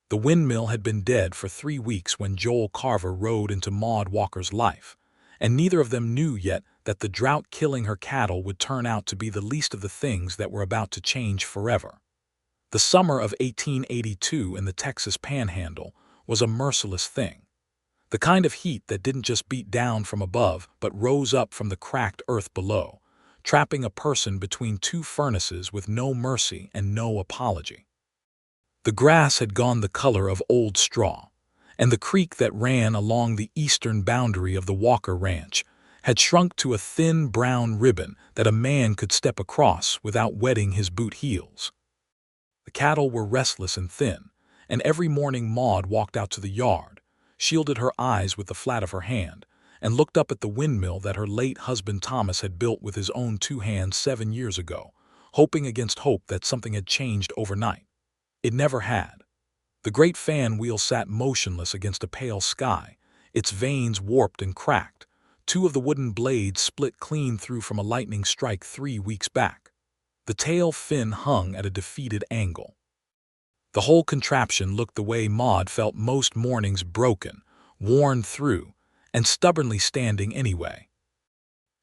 The windmill had been dead for 3 weeks when Joel Carver rode into Maude Walker's life, and neither of them knew yet that the drought killing her cattle would turn out to be the least of the things that were about to change forever. The summer of 1882 in the Texas Panhandle was a merciless thing. The kind of heat that didn't just beat down from above but rose up from the cracked earth below, trapping a person between two furnaces with no mercy and no apology. The grass had gone the color of old straw, and the creek that ran along the eastern boundary of the Walker Ranch had shrunk to a thin brown ribbon that a man could step across without wetting his boot heels. The cattle were restless and thin, and every morning Maude walked out to the yard, shielded her eyes with the flat of her hand, and looked up at the windmill that her late husband Thomas had built with his own 2 hands 7 years ago, hoping against hope that something had changed overnight. It never had. The great fan wheel sat motionless against a pale sky, its vanes warped and cracked. 2 of the wooden blades split clean through from a lightning strike 3 weeks back. The tail fin hung at a defeated angle. The whole contraption looked the way Maude felt most mornings, broken, worn through, and stubbornly standing anyway.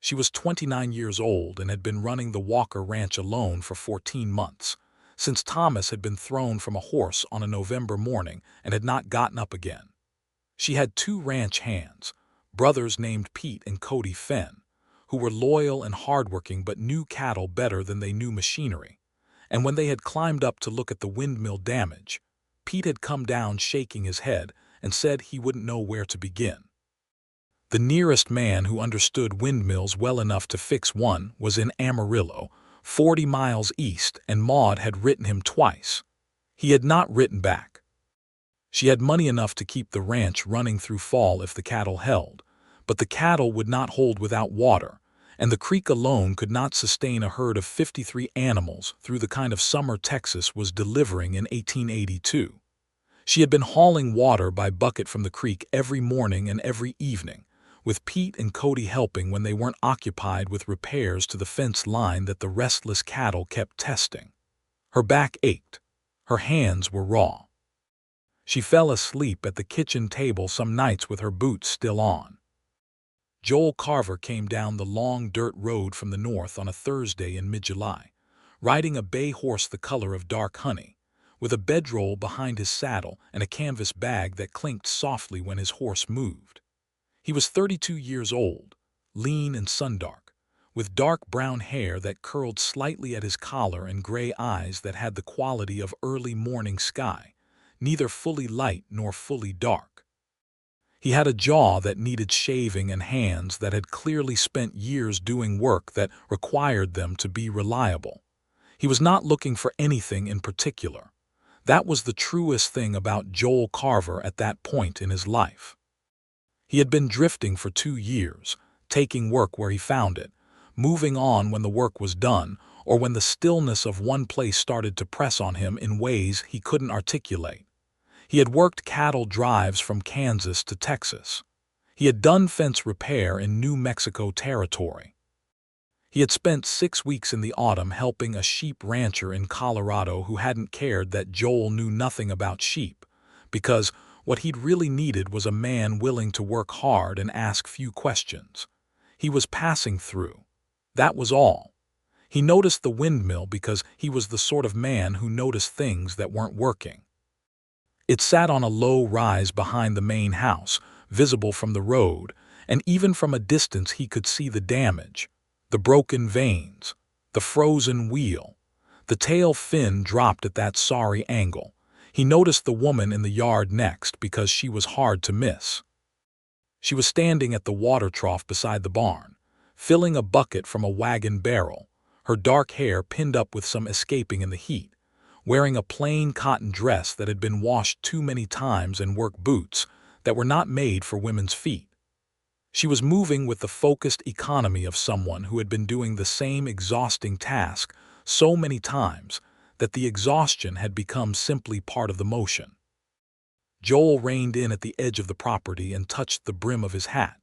She was 29 years old and had been running the Walker Ranch alone for 14 months, since Thomas had been thrown from a horse on a November morning and had not gotten up again. She had 2 ranch hands, brothers named Pete and Cody Fenn, who were loyal and hardworking but knew cattle better than they knew machinery. And when they had climbed up to look at the windmill damage, Pete had come down shaking his head and said he wouldn't know where to begin. The nearest man who understood windmills well enough to fix one was in Amarillo, 40 miles east, and Maude had written him twice. He had not written back. She had money enough to keep the ranch running through fall if the cattle held, but the cattle would not hold without water, and the creek alone could not sustain a herd of 53 animals through the kind of summer Texas was delivering in 1882. She had been hauling water by bucket from the creek every morning and every evening, with Pete and Cody helping when they weren't occupied with repairs to the fence line that the restless cattle kept testing. Her back ached. Her hands were raw. She fell asleep at the kitchen table some nights with her boots still on. Joel Carver came down the long dirt road from the north on a Thursday in mid-July, riding a bay horse the color of dark honey, with a bedroll behind his saddle and a canvas bag that clinked softly when his horse moved. He was 32 years old, lean and sundark, with dark brown hair that curled slightly at his collar and gray eyes that had the quality of early morning sky, neither fully light nor fully dark. He had a jaw that needed shaving and hands that had clearly spent years doing work that required them to be reliable. He was not looking for anything in particular. That was the truest thing about Joel Carver at that point in his life. He had been drifting for 2 years, taking work where he found it, moving on when the work was done, or when the stillness of one place started to press on him in ways he couldn't articulate. He had worked cattle drives from Kansas to Texas. He had done fence repair in New Mexico territory. He had spent 6 weeks in the autumn helping a sheep rancher in Colorado who hadn't cared that Joel knew nothing about sheep, because what he'd really needed was a man willing to work hard and ask few questions. He was passing through. That was all. He noticed the windmill because he was the sort of man who noticed things that weren't working. It sat on a low rise behind the main house, visible from the road, and even from a distance he could see the damage, the broken vanes, the frozen wheel. The tail fin dropped at that sorry angle. He noticed the woman in the yard next because she was hard to miss. She was standing at the water trough beside the barn, filling a bucket from a wagon barrel, her dark hair pinned up with some escaping in the heat, wearing a plain cotton dress that had been washed too many times and work boots that were not made for women's feet. She was moving with the focused economy of someone who had been doing the same exhausting task so many times that the exhaustion had become simply part of the motion. Joel reined in at the edge of the property and touched the brim of his hat.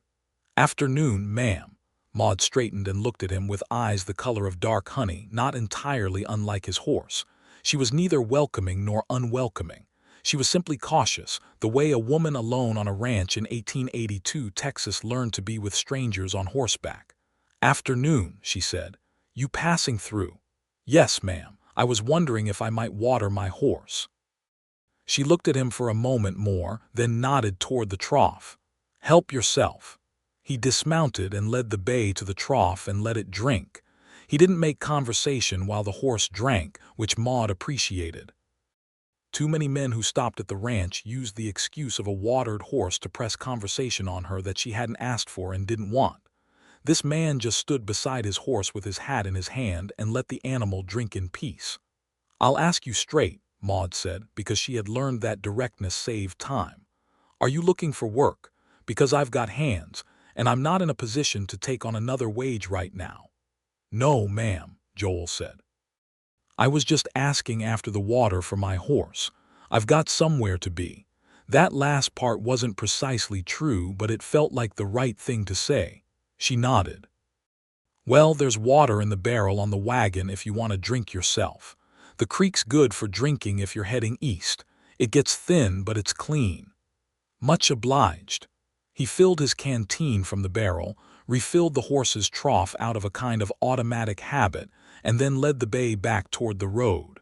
"Afternoon, ma'am." Maude straightened and looked at him with eyes the color of dark honey, not entirely unlike his horse. She was neither welcoming nor unwelcoming. She was simply cautious, the way a woman alone on a ranch in 1882 Texas learned to be with strangers on horseback. "Afternoon," she said. "You passing through?" "Yes, ma'am. I was wondering if I might water my horse." She looked at him for a moment more, then nodded toward the trough. "Help yourself." He dismounted and led the bay to the trough and let it drink. He didn't make conversation while the horse drank, which Maude appreciated. Too many men who stopped at the ranch used the excuse of a watered horse to press conversation on her that she hadn't asked for and didn't want. This man just stood beside his horse with his hat in his hand and let the animal drink in peace. "I'll ask you straight," Maude said, because she had learned that directness saved time. "Are you looking for work? Because I've got hands, and I'm not in a position to take on another wage right now." "No, ma'am," Joel said. "I was just asking after the water for my horse. I've got somewhere to be." That last part wasn't precisely true, but it felt like the right thing to say. She nodded. "Well, there's water in the barrel on the wagon if you want to drink yourself. The creek's good for drinking if you're heading east. It gets thin, but it's clean." "Much obliged." He filled his canteen from the barrel, refilled the horse's trough out of a kind of automatic habit, and then led the bay back toward the road.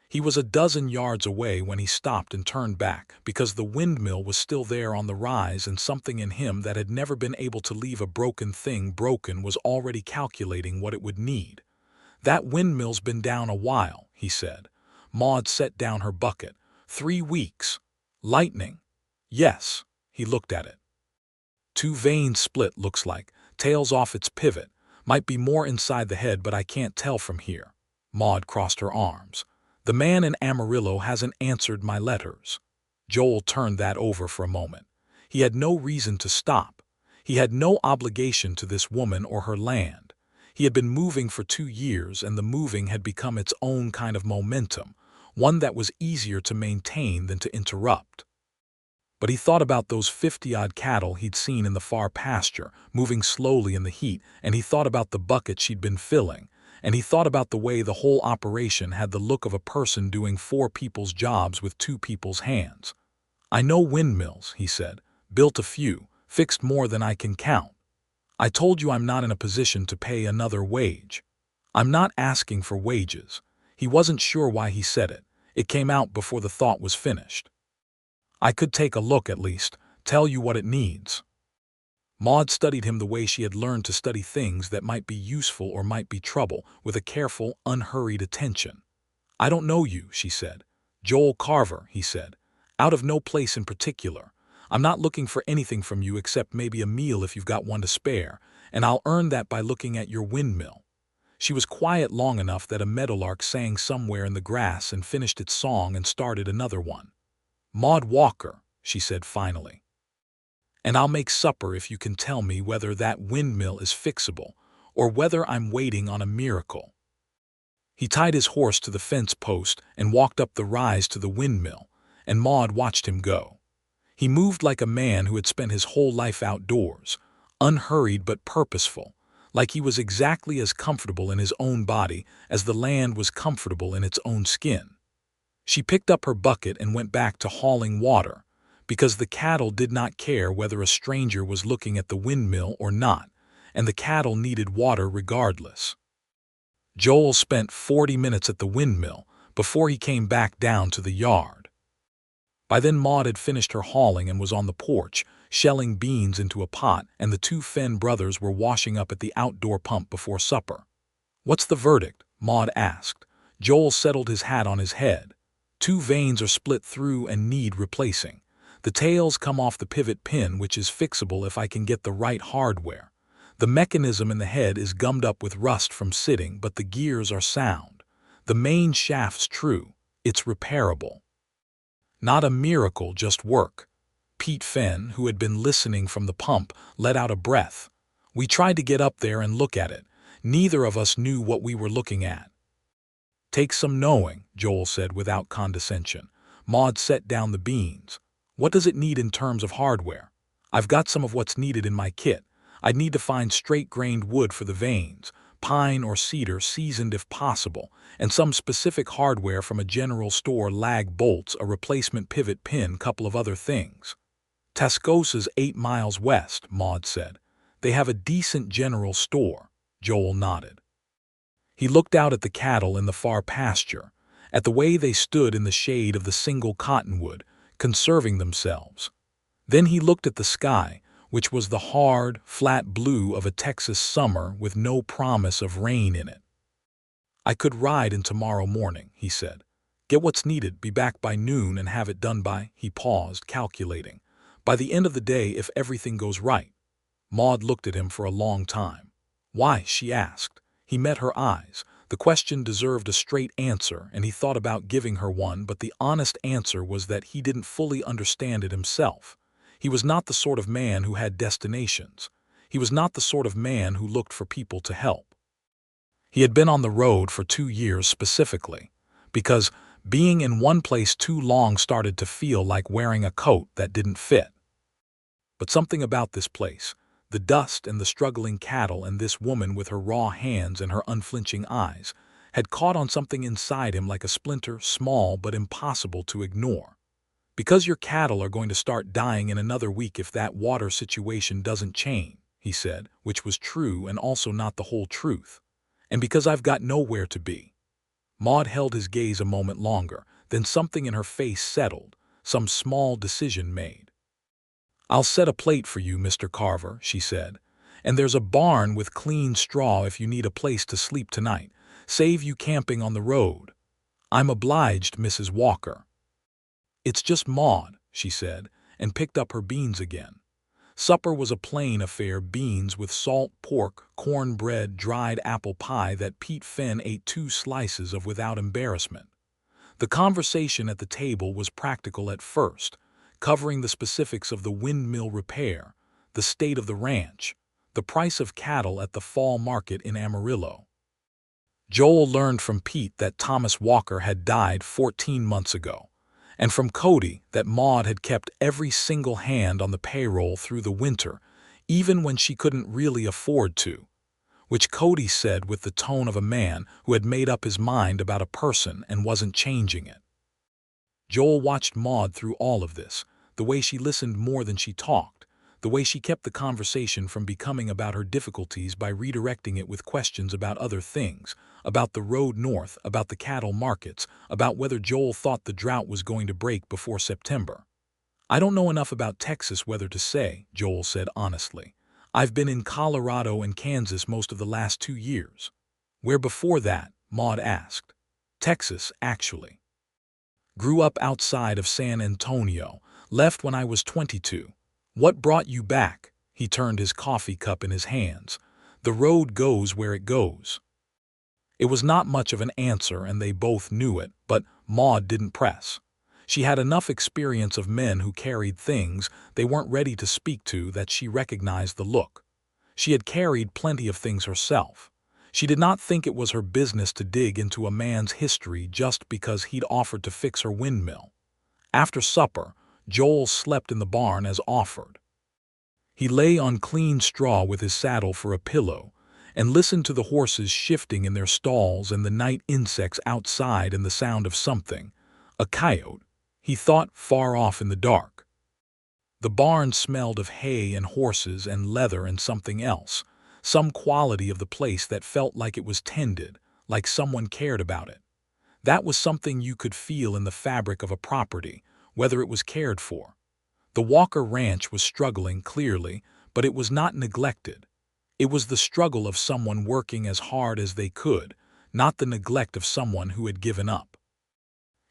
He was a dozen yards away when he stopped and turned back, because the windmill was still there on the rise, and something in him that had never been able to leave a broken thing broken was already calculating what it would need. "That windmill's been down a while," he said. Maude set down her bucket. 3 weeks. "Lightning." "Yes." He looked at it. "2 veins split, looks like. Tails off its pivot. Might be more inside the head, but I can't tell from here." Maude crossed her arms. "The man in Amarillo hasn't answered my letters." Joel turned that over for a moment. He had no reason to stop. He had no obligation to this woman or her land. He had been moving for 2 years, and the moving had become its own kind of momentum, one that was easier to maintain than to interrupt. But he thought about those 50-odd cattle he'd seen in the far pasture, moving slowly in the heat, and he thought about the bucket she'd been filling, and he thought about the way the whole operation had the look of a person doing 4 people's jobs with 2 people's hands. "I know windmills," he said. "Built a few, fixed more than I can count. I told you I'm not in a position to pay another wage." "I'm not asking for wages." He wasn't sure why he said it. It came out before the thought was finished. "I could take a look at least, tell you what it needs." Maude studied him the way she had learned to study things that might be useful or might be trouble, with a careful, unhurried attention. "I don't know you," she said. "Joel Carver," he said. "Out of no place in particular. I'm not looking for anything from you except maybe a meal if you've got one to spare, and I'll earn that by looking at your windmill." She was quiet long enough that a meadowlark sang somewhere in the grass and finished its song and started another one. "Maude Walker," she said finally. "And I'll make supper if you can tell me whether that windmill is fixable, or whether I'm waiting on a miracle." He tied his horse to the fence post and walked up the rise to the windmill, and Maude watched him go. He moved like a man who had spent his whole life outdoors, unhurried but purposeful, like he was exactly as comfortable in his own body as the land was comfortable in its own skin. She picked up her bucket and went back to hauling water, because the cattle did not care whether a stranger was looking at the windmill or not, and the cattle needed water regardless. Joel spent 40 minutes at the windmill before he came back down to the yard. By then Maude had finished her hauling and was on the porch, shelling beans into a pot, and the 2 Fenn brothers were washing up at the outdoor pump before supper. "What's the verdict?" Maude asked. Joel settled his hat on his head. 2 veins are split through and need replacing. The tails come off the pivot pin, which is fixable if I can get the right hardware. The mechanism in the head is gummed up with rust from sitting, but the gears are sound. The main shaft's true. It's repairable. Not a miracle, just work. Pete Fenn, who had been listening from the pump, let out a breath. "We tried to get up there and look at it. Neither of us knew what we were looking at." "Takes some knowing," Joel said without condescension. Maude set down the beans. "What does it need in terms of hardware?" "I've got some of what's needed in my kit. I'd need to find straight-grained wood for the vanes, pine or cedar seasoned if possible, and some specific hardware from a general store, lag bolts, a replacement pivot pin, couple of other things. Tascosa's 8 miles west, Maude said. They have a decent general store. Joel nodded. He looked out at the cattle in the far pasture, at the way they stood in the shade of the single cottonwood, conserving themselves. Then he looked at the sky, which was the hard, flat blue of a Texas summer with no promise of rain in it. "I could ride in tomorrow morning," he said. "Get what's needed, be back by noon, and have it done by," he paused, calculating, "by the end of the day if everything goes right." Maude looked at him for a long time. "Why?" she asked. He met her eyes. The question deserved a straight answer, and he thought about giving her one, but the honest answer was that he didn't fully understand it himself. He was not the sort of man who had destinations. He was not the sort of man who looked for people to help. He had been on the road for 2 years specifically, because being in one place too long started to feel like wearing a coat that didn't fit. But something about this place, the dust and the struggling cattle and this woman with her raw hands and her unflinching eyes, had caught on something inside him like a splinter, small but impossible to ignore. "Because your cattle are going to start dying in another week if that water situation doesn't change," he said, which was true and also not the whole truth. "And because I've got nowhere to be." Maude held his gaze a moment longer, then something in her face settled, some small decision made. "I'll set a plate for you, Mr. Carver," she said. "And there's a barn with clean straw if you need a place to sleep tonight. Save you camping on the road. I'm obliged, Mrs. Walker." "It's just Maude," she said, and picked up her beans again. Supper was a plain affair, beans with salt pork, cornbread, dried apple pie that Pete Finn ate 2 slices of without embarrassment. The conversation at the table was practical at first, covering the specifics of the windmill repair, the state of the ranch, the price of cattle at the fall market in Amarillo. Joel learned from Pete that Thomas Walker had died 14 months ago, and from Cody that Maude had kept every single hand on the payroll through the winter, even when she couldn't really afford to, which Cody said with the tone of a man who had made up his mind about a person and wasn't changing it. Joel watched Maude through all of this, the way she listened more than she talked, the way she kept the conversation from becoming about her difficulties by redirecting it with questions about other things, about the road north, about the cattle markets, about whether Joel thought the drought was going to break before September. "I don't know enough about Texas weather to say," Joel said honestly. "I've been in Colorado and Kansas most of the last 2 years." "Where before that?" Maude asked. "Texas, actually. Grew up outside of San Antonio, left when I was 22. "What brought you back?" He turned his coffee cup in his hands. "The road goes where it goes." It was not much of an answer, and they both knew it, but Maude didn't press. She had enough experience of men who carried things they weren't ready to speak to that she recognized the look. She had carried plenty of things herself. She did not think it was her business to dig into a man's history just because he'd offered to fix her windmill. After supper, Joel slept in the barn as offered. He lay on clean straw with his saddle for a pillow and listened to the horses shifting in their stalls and the night insects outside and the sound of something, a coyote, he thought, far off in the dark. The barn smelled of hay and horses and leather and something else, some quality of the place that felt like it was tended, like someone cared about it. That was something you could feel in the fabric of a property, whether it was cared for. The Walker Ranch was struggling, clearly, but it was not neglected. It was the struggle of someone working as hard as they could, not the neglect of someone who had given up.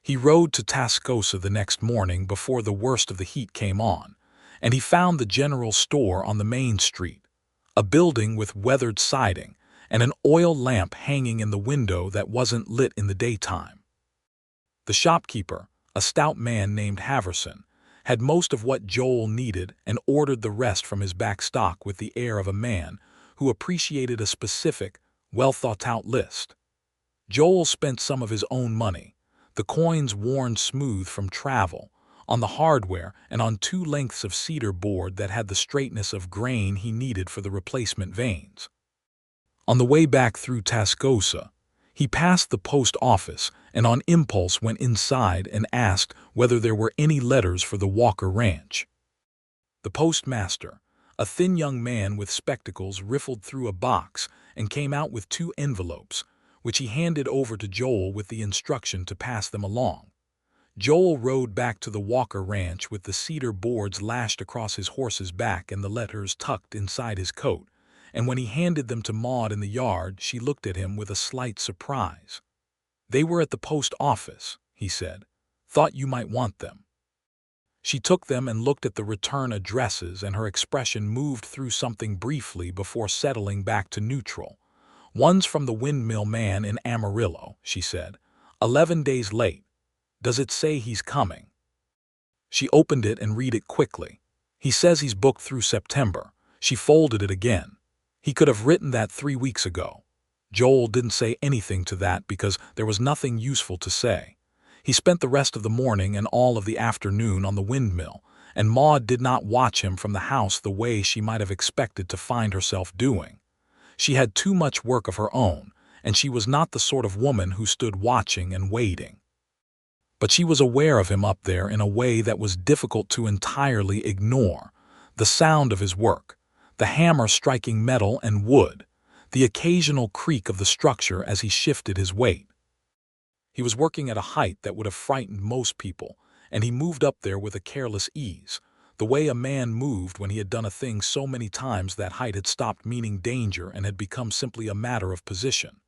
He rode to Tascosa the next morning before the worst of the heat came on, and he found the general store on the main street, a building with weathered siding and an oil lamp hanging in the window that wasn't lit in the daytime. The shopkeeper, a stout man named Haverson, had most of what Joel needed and ordered the rest from his back stock with the air of a man who appreciated a specific, well-thought-out list. Joel spent some of his own money, the coins worn smooth from travel, on the hardware and on 2 lengths of cedar board that had the straightness of grain he needed for the replacement vanes. On the way back through Tascosa, he passed the post office and on impulse went inside and asked whether there were any letters for the Walker Ranch. The postmaster, a thin young man with spectacles, riffled through a box and came out with 2 envelopes, which he handed over to Joel with the instruction to pass them along. Joel rode back to the Walker Ranch with the cedar boards lashed across his horse's back and the letters tucked inside his coat, and when he handed them to Maude in the yard, she looked at him with a slight surprise. "They were at the post office," he said. "Thought you might want them." She took them and looked at the return addresses, and her expression moved through something briefly before settling back to neutral. "One's from the Windmill man in Amarillo," she said. 11 days late. Does it say he's coming?" She opened it and read it quickly. "He says he's booked through September." She folded it again. He could have written that 3 weeks ago. Joel didn't say anything to that because there was nothing useful to say. He spent the rest of the morning and all of the afternoon on the Windmill, and Maude did not watch him from the house the way she might have expected to find herself doing. She had too much work of her own, and she was not the sort of woman who stood watching and waiting. But she was aware of him up there in a way that was difficult to entirely ignore. The sound of his work, the hammer striking metal and wood, the occasional creak of the structure as he shifted his weight. He was working at a height that would have frightened most people, and he moved up there with a careless ease, the way a man moved when he had done a thing so many times that height had stopped meaning danger and had become simply a matter of position.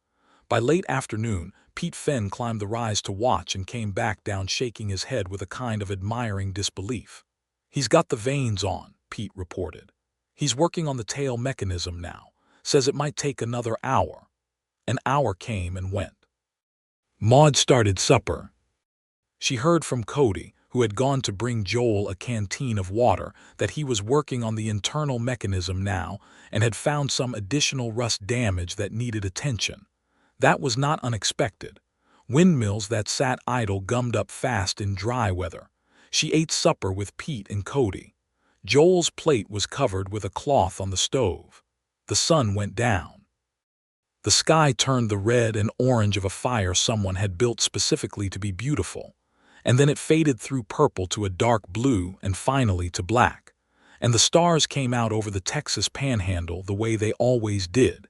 By late afternoon, Pete Fenn climbed the rise to watch and came back down shaking his head with a kind of admiring disbelief. "He's got the vanes on," Pete reported. "He's working on the tail mechanism now. Says it might take another hour." An hour came and went. Maude started supper. She heard from Cody, who had gone to bring Joel a canteen of water, that he was working on the internal mechanism now and had found some additional rust damage that needed attention. That was not unexpected. Windmills that sat idle gummed up fast in dry weather. She ate supper with Pete and Cody. Joel's plate was covered with a cloth on the stove. The sun went down. The sky turned the red and orange of a fire someone had built specifically to be beautiful, and then it faded through purple to a dark blue and finally to black. And the stars came out over the Texas panhandle the way they always did,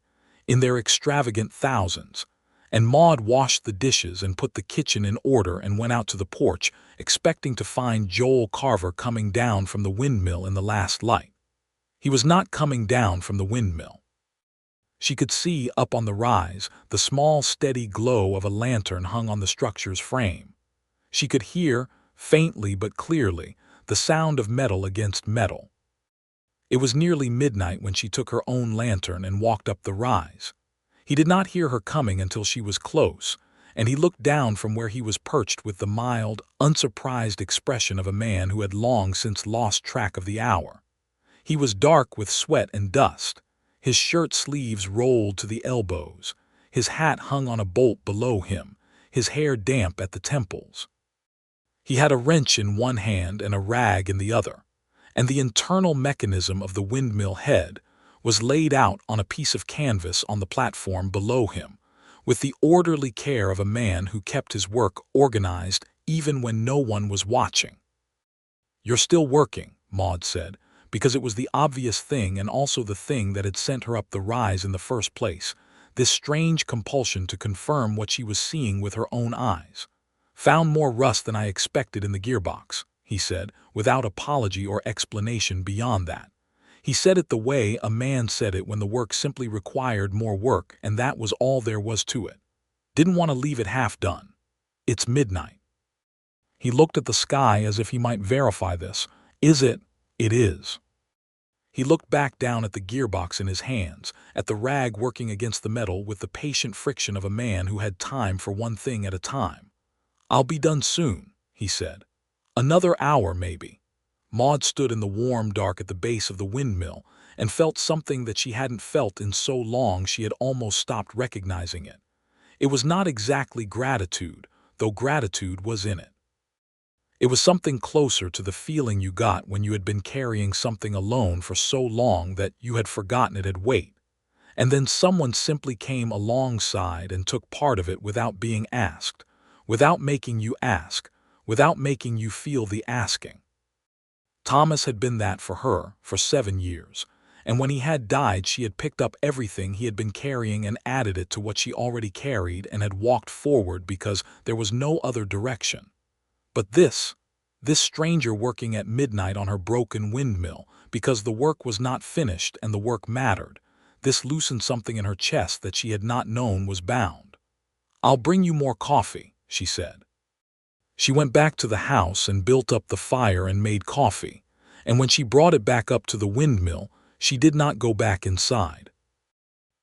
in their extravagant thousands, and Maude washed the dishes and put the kitchen in order and went out to the porch, expecting to find Joel Carver coming down from the Windmill in the last light. He was not coming down from the Windmill. She could see, up on the rise, the small, steady glow of a lantern hung on the structure's frame. She could hear, faintly but clearly, the sound of metal against metal. It was nearly midnight when she took her own lantern and walked up the rise. He did not hear her coming until she was close, and he looked down from where he was perched with the mild, unsurprised expression of a man who had long since lost track of the hour. He was dark with sweat and dust. His shirt sleeves rolled to the elbows. His hat hung on a bolt below him, his hair damp at the temples. He had a wrench in one hand and a rag in the other, and the internal mechanism of the windmill head was laid out on a piece of canvas on the platform below him, with the orderly care of a man who kept his work organized even when no one was watching. "You're still working," Maude said, because it was the obvious thing and also the thing that had sent her up the rise in the first place, this strange compulsion to confirm what she was seeing with her own eyes. "Found more rust than I expected in the gearbox," he said, without apology or explanation beyond that. He said it the way a man said it when the work simply required more work, and that was all there was to it. Didn't want to leave it half done. "It's midnight." He looked at the sky as if he might verify this. "Is it?" "It is." He looked back down at the gearbox in his hands, at the rag working against the metal with the patient friction of a man who had time for one thing at a time. "I'll be done soon," he said. "Another hour, maybe." Maude stood in the warm dark at the base of the windmill and felt something that she hadn't felt in so long she had almost stopped recognizing it. It was not exactly gratitude, though gratitude was in it. It was something closer to the feeling you got when you had been carrying something alone for so long that you had forgotten it had weight, And then someone simply came alongside and took part of it without being asked, without making you ask, without making you feel the asking. Thomas had been that for her for 7 years, and when he had died she had picked up everything he had been carrying and added it to what she already carried and had walked forward because there was no other direction. But this stranger working at midnight on her broken windmill, because the work was not finished and the work mattered, this loosened something in her chest that she had not known was bound. "I'll bring you more coffee," she said. She went back to the house and built up the fire and made coffee, and when she brought it back up to the windmill, she did not go back inside.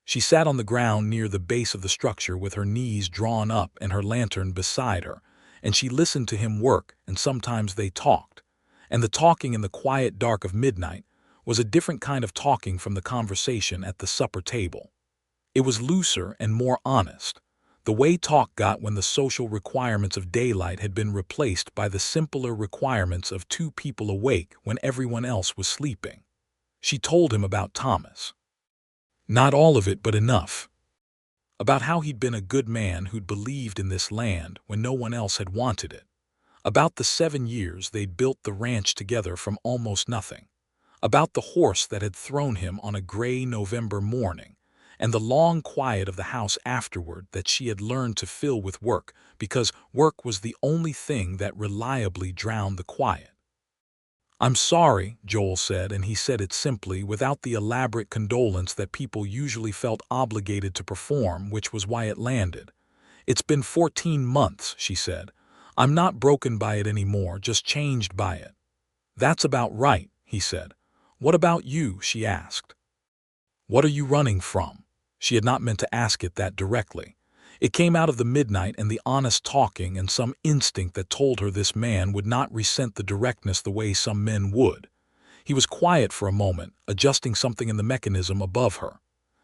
She sat on the ground near the base of the structure with her knees drawn up and her lantern beside her, and she listened to him work, and sometimes they talked. And the talking in the quiet dark of midnight was a different kind of talking from the conversation at the supper table. It was looser and more honest, the way talk got when the social requirements of daylight had been replaced by the simpler requirements of two people awake when everyone else was sleeping. She told him about Thomas. Not all of it, but enough. About how he'd been a good man who'd believed in this land when no one else had wanted it. About the 7 years they'd built the ranch together from almost nothing. About the horse that had thrown him on a gray November morning, and the long quiet of the house afterward that she had learned to fill with work because work was the only thing that reliably drowned the quiet. "I'm sorry," Joel said, and he said it simply, without the elaborate condolence that people usually felt obligated to perform, which was why it landed. "It's been 14 months," she said. "I'm not broken by it anymore, just changed by it." "That's about right," he said. "What about you?" she asked. "What are you running from?" She had not meant to ask it that directly. It came out of the midnight and the honest talking and some instinct that told her this man would not resent the directness the way some men would. He was quiet for a moment, adjusting something in the mechanism above her.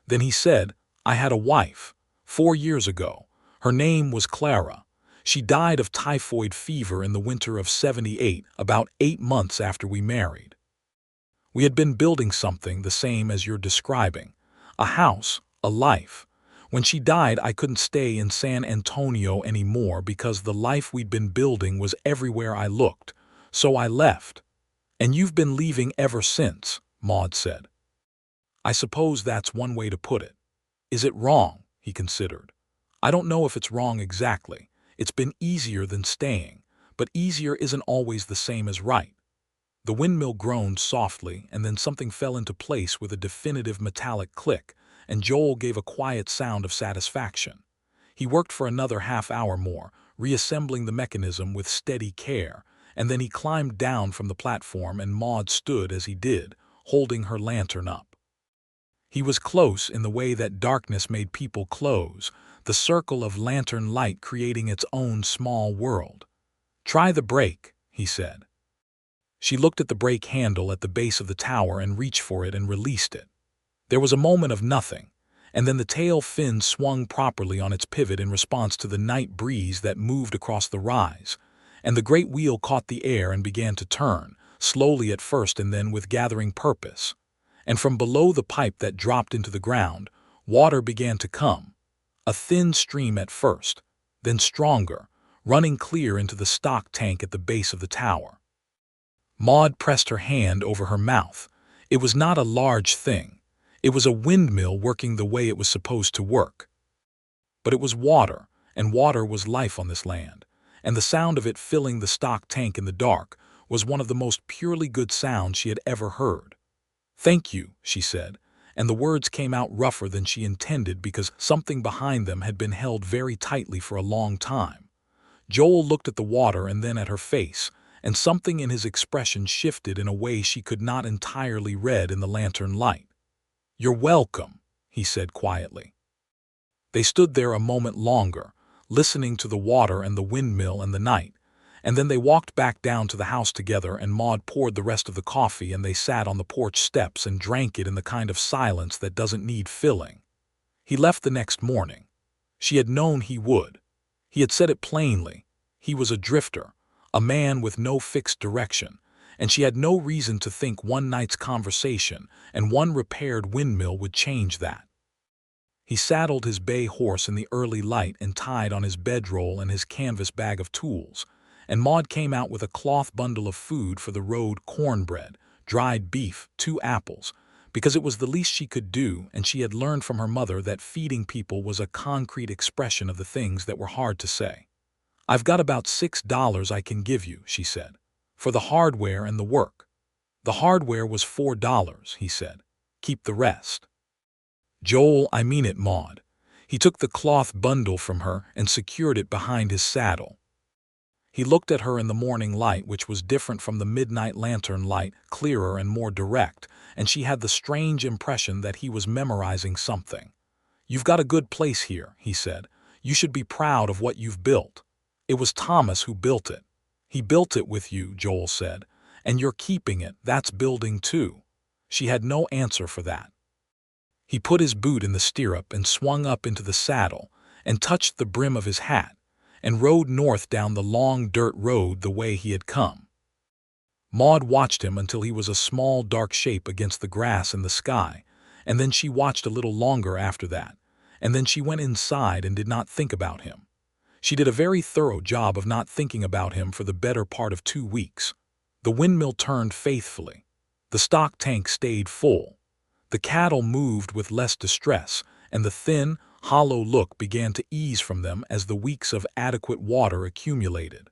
Then he said, "I had a wife, 4 years ago. Her name was Clara. She died of typhoid fever in the winter of '78, about 8 months after we married. We had been building something the same as you're describing, a house, a life. When she died, I couldn't stay in San Antonio anymore because the life we'd been building was everywhere I looked, so I left. And you've been leaving ever since," Maude said. "I suppose that's one way to put it. Is it wrong?" he considered. "I don't know if it's wrong exactly. It's been easier than staying, but easier isn't always the same as right." The windmill groaned softly, and then something fell into place with a definitive metallic click, and Joel gave a quiet sound of satisfaction. He worked for another half-hour more, reassembling the mechanism with steady care, and then he climbed down from the platform and Maude stood as he did, holding her lantern up. He was close in the way that darkness made people close, the circle of lantern light creating its own small world. "Try the brake," he said. She looked at the brake handle at the base of the tower and reached for it and released it. There was a moment of nothing, and then the tail fin swung properly on its pivot in response to the night breeze that moved across the rise, and the great wheel caught the air and began to turn, slowly at first and then with gathering purpose. And from below the pipe that dropped into the ground, water began to come, a thin stream at first, then stronger, running clear into the stock tank at the base of the tower. Maude pressed her hand over her mouth. It was not a large thing. It was a windmill working the way it was supposed to work. But it was water, and water was life on this land, and the sound of it filling the stock tank in the dark was one of the most purely good sounds she had ever heard. "Thank you," she said, and the words came out rougher than she intended because something behind them had been held very tightly for a long time. Joel looked at the water and then at her face, and something in his expression shifted in a way she could not entirely read in the lantern light. "You're welcome," he said quietly. They stood there a moment longer, listening to the water and the windmill and the night, and then they walked back down to the house together and Maude poured the rest of the coffee and they sat on the porch steps and drank it in the kind of silence that doesn't need filling. He left the next morning. She had known he would. He had said it plainly. He was a drifter, a man with no fixed direction, and she had no reason to think one night's conversation and one repaired windmill would change that. He saddled his bay horse in the early light and tied on his bedroll and his canvas bag of tools, and Maude came out with a cloth bundle of food for the road: cornbread, dried beef, 2 apples, because it was the least she could do, and she had learned from her mother that feeding people was a concrete expression of the things that were hard to say. "I've got about $6 I can give you," she said, "for the hardware and the work." "The hardware was $4, he said. "Keep the rest." "Joel, I mean it, Maude." He took the cloth bundle from her and secured it behind his saddle. He looked at her in the morning light, which was different from the midnight lantern light, clearer and more direct, and she had the strange impression that he was memorizing something. "You've got a good place here," he said. "You should be proud of what you've built." "It was Thomas who built it." "He built it with you," Joel said. "And you're keeping it. That's building too." She had no answer for that. He put his boot in the stirrup and swung up into the saddle and touched the brim of his hat and rode north down the long dirt road the way he had come. Maude watched him until he was a small dark shape against the grass and the sky, and then she watched a little longer after that, and then she went inside and did not think about him. She did a very thorough job of not thinking about him for the better part of 2 weeks. The windmill turned faithfully. The stock tank stayed full. The cattle moved with less distress, and the thin, hollow look began to ease from them as the weeks of adequate water accumulated.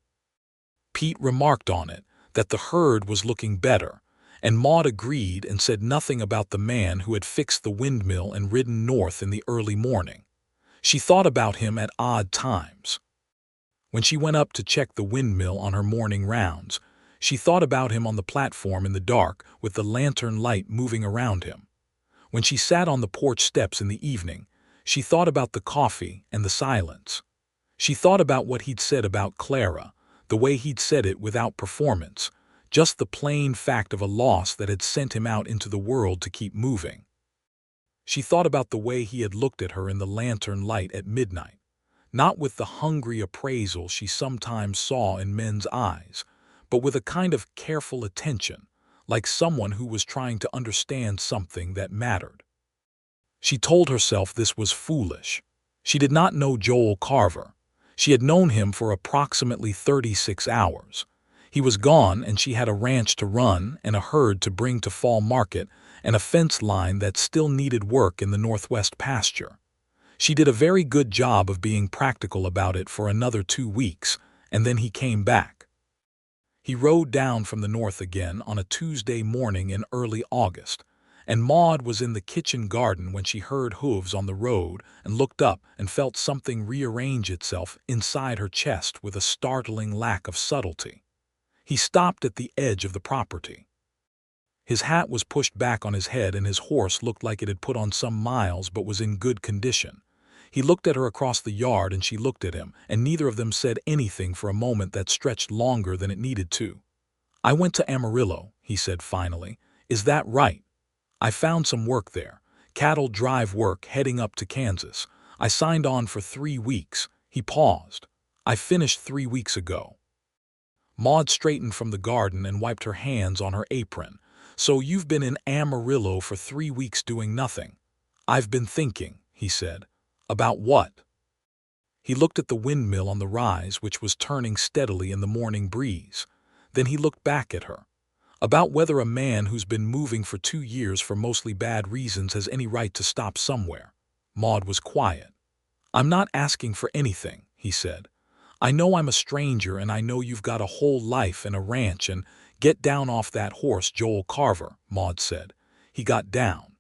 Pete remarked on it that the herd was looking better, and Maude agreed and said nothing about the man who had fixed the windmill and ridden north in the early morning. She thought about him at odd times. When she went up to check the windmill on her morning rounds, she thought about him on the platform in the dark with the lantern light moving around him. When she sat on the porch steps in the evening, she thought about the coffee and the silence. She thought about what he'd said about Clara, the way he'd said it without performance, just the plain fact of a loss that had sent him out into the world to keep moving. She thought about the way he had looked at her in the lantern light at midnight, not with the hungry appraisal she sometimes saw in men's eyes, but with a kind of careful attention, like someone who was trying to understand something that mattered. She told herself this was foolish. She did not know Joel Carver. She had known him for approximately 36 hours. He was gone, and she had a ranch to run and a herd to bring to fall market and a fence line that still needed work in the northwest pasture. She did a very good job of being practical about it for another 2 weeks, and then he came back. He rode down from the north again on a Tuesday morning in early August, and Maude was in the kitchen garden when she heard hooves on the road and looked up and felt something rearrange itself inside her chest with a startling lack of subtlety. He stopped at the edge of the property. His hat was pushed back on his head and his horse looked like it had put on some miles but was in good condition. He looked at her across the yard and she looked at him, and neither of them said anything for a moment that stretched longer than it needed to. "I went to Amarillo," he said finally. "Is that right?" "I found some work there. Cattle drive work heading up to Kansas. I signed on for 3 weeks. He paused. "I finished 3 weeks ago." Maude straightened from the garden and wiped her hands on her apron. "So you've been in Amarillo for 3 weeks doing nothing?" "I've been thinking," he said. "About what?" He looked at the windmill on the rise, which was turning steadily in the morning breeze. Then he looked back at her. "About whether a man who's been moving for 2 years for mostly bad reasons has any right to stop somewhere." Maude was quiet. "I'm not asking for anything," he said. "I know I'm a stranger, and I know you've got a whole life and a ranch and—" "Get down off that horse, Joel Carver," Maude said. He got down.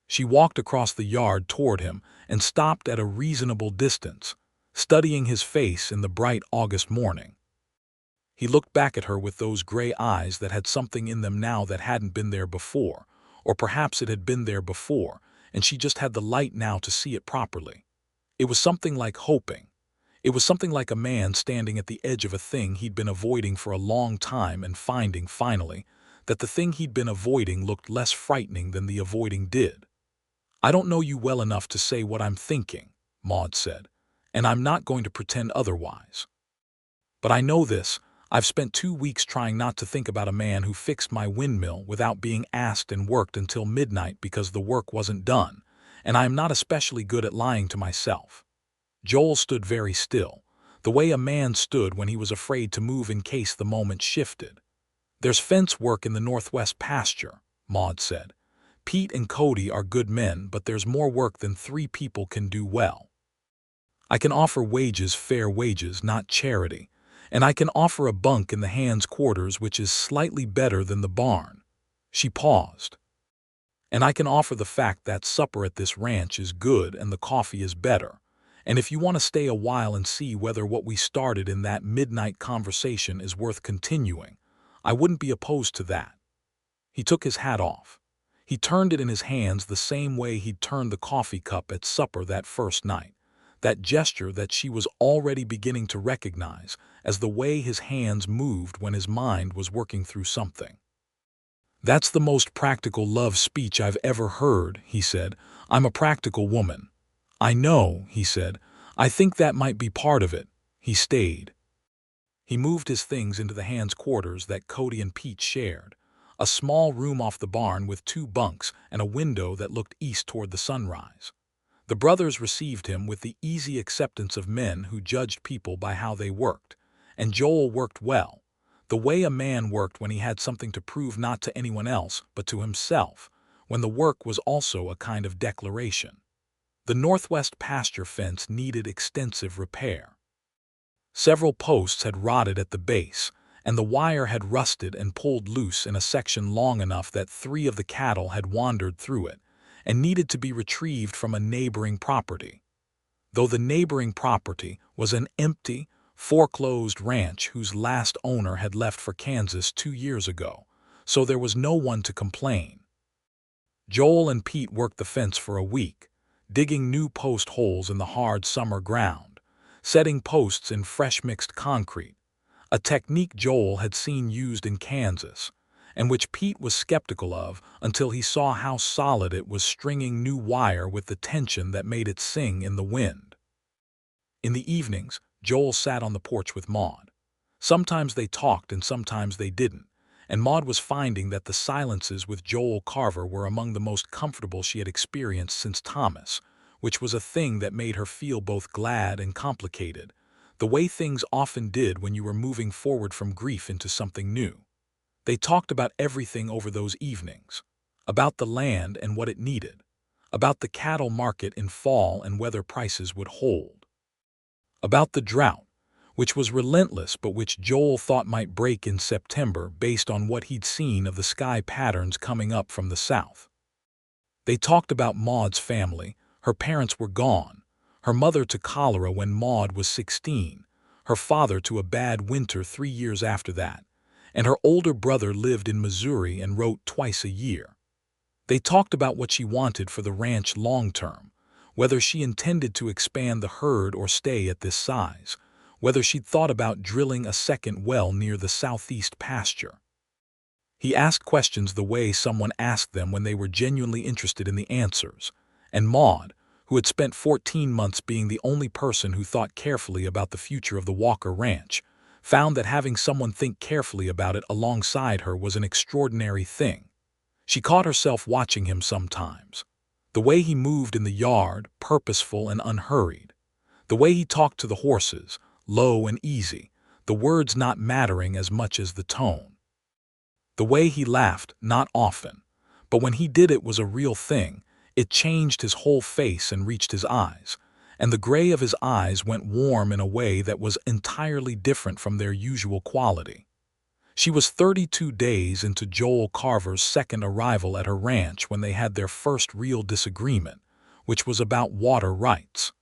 She walked across the yard toward him and stopped at a reasonable distance, studying his face in the bright August morning. He looked back at her with those gray eyes that had something in them now that hadn't been there before, or perhaps it had been there before, and she just had the light now to see it properly. It was something like hoping. It was something like a man standing at the edge of a thing he'd been avoiding for a long time and finding, finally, that the thing he'd been avoiding looked less frightening than the avoiding did. "I don't know you well enough to say what I'm thinking," Maude said, "and I'm not going to pretend otherwise. But I know this: I've spent 2 weeks trying not to think about a man who fixed my windmill without being asked and worked until midnight because the work wasn't done, and I am not especially good at lying to myself." Joel stood very still, the way a man stood when he was afraid to move in case the moment shifted. "There's fence work in the northwest pasture," Maude said. "Pete and Cody are good men, but there's more work than 3 people can do well. I can offer wages, fair wages, not charity, and I can offer a bunk in the hands' quarters which is slightly better than the barn." She paused. "And I can offer the fact that supper at this ranch is good and the coffee is better. And if you want to stay a while and see whether what we started in that midnight conversation is worth continuing, I wouldn't be opposed to that." He took his hat off. He turned it in his hands the same way he'd turned the coffee cup at supper that first night, that gesture that she was already beginning to recognize as the way his hands moved when his mind was working through something. "That's the most practical love speech I've ever heard," he said. "I'm a practical woman." "I know," he said. "I think that might be part of it." He stayed. He moved his things into the hands' quarters that Cody and Pete shared, a small room off the barn with 2 bunks and a window that looked east toward the sunrise. The brothers received him with the easy acceptance of men who judged people by how they worked, and Joel worked well, the way a man worked when he had something to prove not to anyone else but to himself, when the work was also a kind of declaration. The northwest pasture fence needed extensive repair. Several posts had rotted at the base, and the wire had rusted and pulled loose in a section long enough that 3 of the cattle had wandered through it and needed to be retrieved from a neighboring property. Though the neighboring property was an empty, foreclosed ranch whose last owner had left for Kansas 2 years ago, so there was no one to complain. Joel and Pete worked the fence for a week, digging new post holes in the hard summer ground, setting posts in fresh mixed concrete, a technique Joel had seen used in Kansas, and which Pete was skeptical of until he saw how solid it was, stringing new wire with the tension that made it sing in the wind. In the evenings, Joel sat on the porch with Maude. Sometimes they talked and sometimes they didn't, and Maude was finding that the silences with Joel Carver were among the most comfortable she had experienced since Thomas, which was a thing that made her feel both glad and complicated, the way things often did when you were moving forward from grief into something new. They talked about everything over those evenings, about the land and what it needed, about the cattle market in fall and whether prices would hold, about the drought, which was relentless but which Joel thought might break in September based on what he'd seen of the sky patterns coming up from the south. They talked about Maude's family. Her parents were gone, her mother to cholera when Maude was 16, her father to a bad winter 3 years after that, and her older brother lived in Missouri and wrote twice a year. They talked about what she wanted for the ranch long term, whether she intended to expand the herd or stay at this size, whether she'd thought about drilling a second well near the southeast pasture. He asked questions the way someone asked them when they were genuinely interested in the answers, and Maude, who had spent 14 months being the only person who thought carefully about the future of the Walker Ranch, found that having someone think carefully about it alongside her was an extraordinary thing. She caught herself watching him sometimes. The way he moved in the yard, purposeful and unhurried. The way he talked to the horses, low and easy, the words not mattering as much as the tone. The way he laughed, not often, but when he did it was a real thing. It changed his whole face and reached his eyes, and the gray of his eyes went warm in a way that was entirely different from their usual quality. She was 32 days into Joel Carver's second arrival at her ranch when they had their first real disagreement, which was about water rights.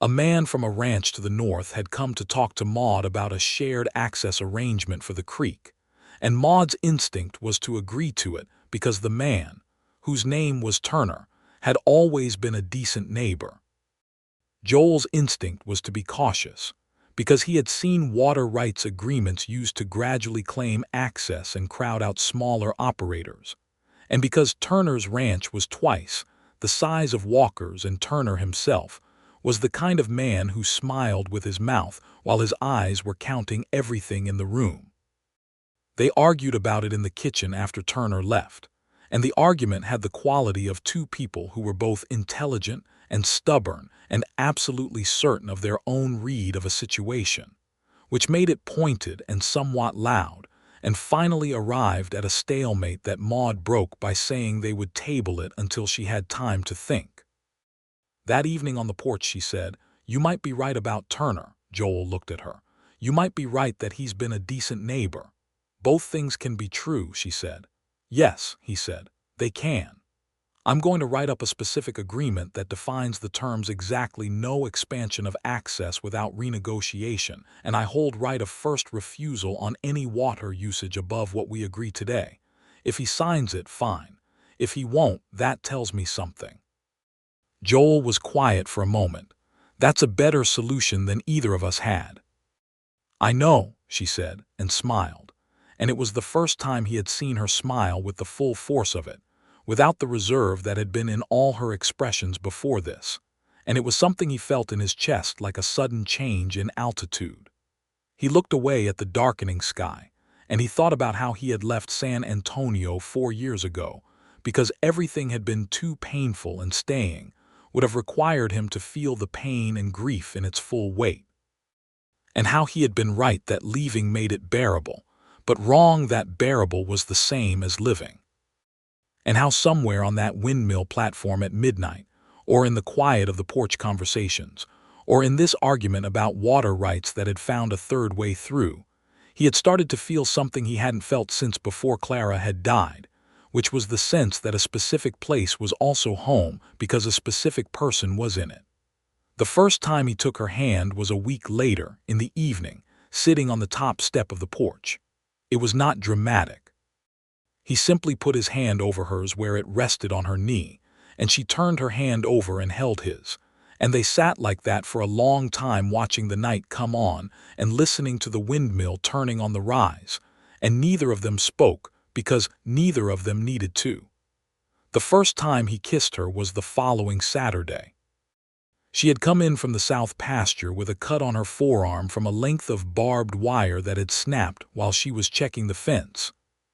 A man from a ranch to the north had come to talk to Maude about a shared access arrangement for the creek, and Maude's instinct was to agree to it because the man, whose name was Turner, had always been a decent neighbor. Joel's instinct was to be cautious, because he had seen water rights agreements used to gradually claim access and crowd out smaller operators, and because Turner's ranch was twice the size of Walker's and Turner himself was the kind of man who smiled with his mouth while his eyes were counting everything in the room. They argued about it in the kitchen after Turner left, And the argument had the quality of two people who were both intelligent and stubborn and absolutely certain of their own read of a situation, which made it pointed and somewhat loud, and finally arrived at a stalemate that Maude broke by saying they would table it until she had time to think. That evening on the porch she said, "You might be right about Turner." Joel looked at her. "You might be right that he's been a decent neighbor." "Both things can be true," she said. "Yes," he said, "they can. I'm going to write up a specific agreement that defines the terms exactly: no expansion of access without renegotiation, and I hold right of first refusal on any water usage above what we agree today. If he signs it, fine. If he won't, that tells me something." Joel was quiet for a moment. "That's a better solution than either of us had." "I know," she said, and smiled. And it was the first time he had seen her smile with the full force of it, without the reserve that had been in all her expressions before this. And it was something he felt in his chest, like a sudden change in altitude. He looked away at the darkening sky, and he thought about how he had left San Antonio 4 years ago, because everything had been too painful, and staying would have required him to feel the pain and grief in its full weight. And how he had been right that leaving made it bearable, but wrong that bearable was the same as living. And how somewhere on that Windmill platform at midnight, or in the quiet of the porch conversations, or in this argument about water rights that had found a third way through, he had started to feel something he hadn't felt since before Clara had died, which was the sense that a specific place was also home because a specific person was in it. The first time he took her hand was a week later, in the evening, sitting on the top step of the porch. It was not dramatic. He simply put his hand over hers where it rested on her knee, and she turned her hand over and held his, and they sat like that for a long time, watching the night come on and listening to the windmill turning on the rise, and neither of them spoke because neither of them needed to. The first time he kissed her was the following Saturday. She had come in from the south pasture with a cut on her forearm from a length of barbed wire that had snapped while she was checking the fence.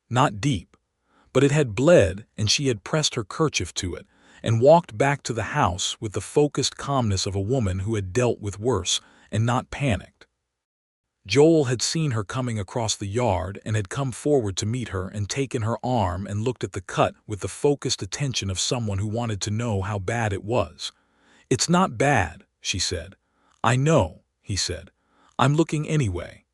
Not deep, but it had bled, and she had pressed her kerchief to it and walked back to the house with the focused calmness of a woman who had dealt with worse and not panicked. Joel had seen her coming across the yard and had come forward to meet her and taken her arm and looked at the cut with the focused attention of someone who wanted to know how bad it was. "It's not bad," she said. "I know," he said. "I'm looking anyway."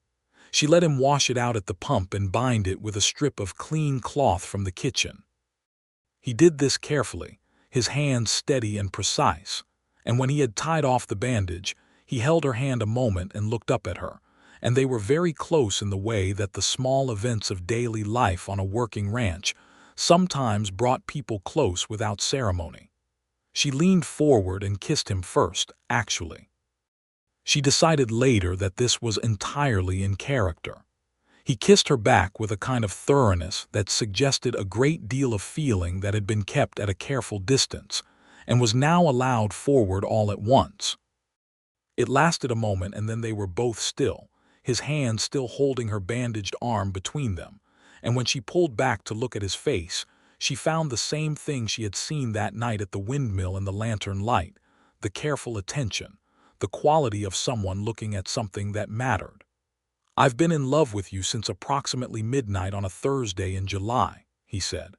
She let him wash it out at the pump and bind it with a strip of clean cloth from the kitchen. He did this carefully, his hands steady and precise, and when he had tied off the bandage, he held her hand a moment and looked up at her, and they were very close in the way that the small events of daily life on a working ranch sometimes brought people close without ceremony. She leaned forward and kissed him first, actually. She decided later that this was entirely in character. He kissed her back with a kind of thoroughness that suggested a great deal of feeling that had been kept at a careful distance, and was now allowed forward all at once. It lasted a moment, and then they were both still, his hand still holding her bandaged arm between them, and when she pulled back to look at his face, she found the same thing she had seen that night at the windmill in the lantern light, the careful attention, the quality of someone looking at something that mattered. "I've been in love with you since approximately midnight on a Thursday in July," he said.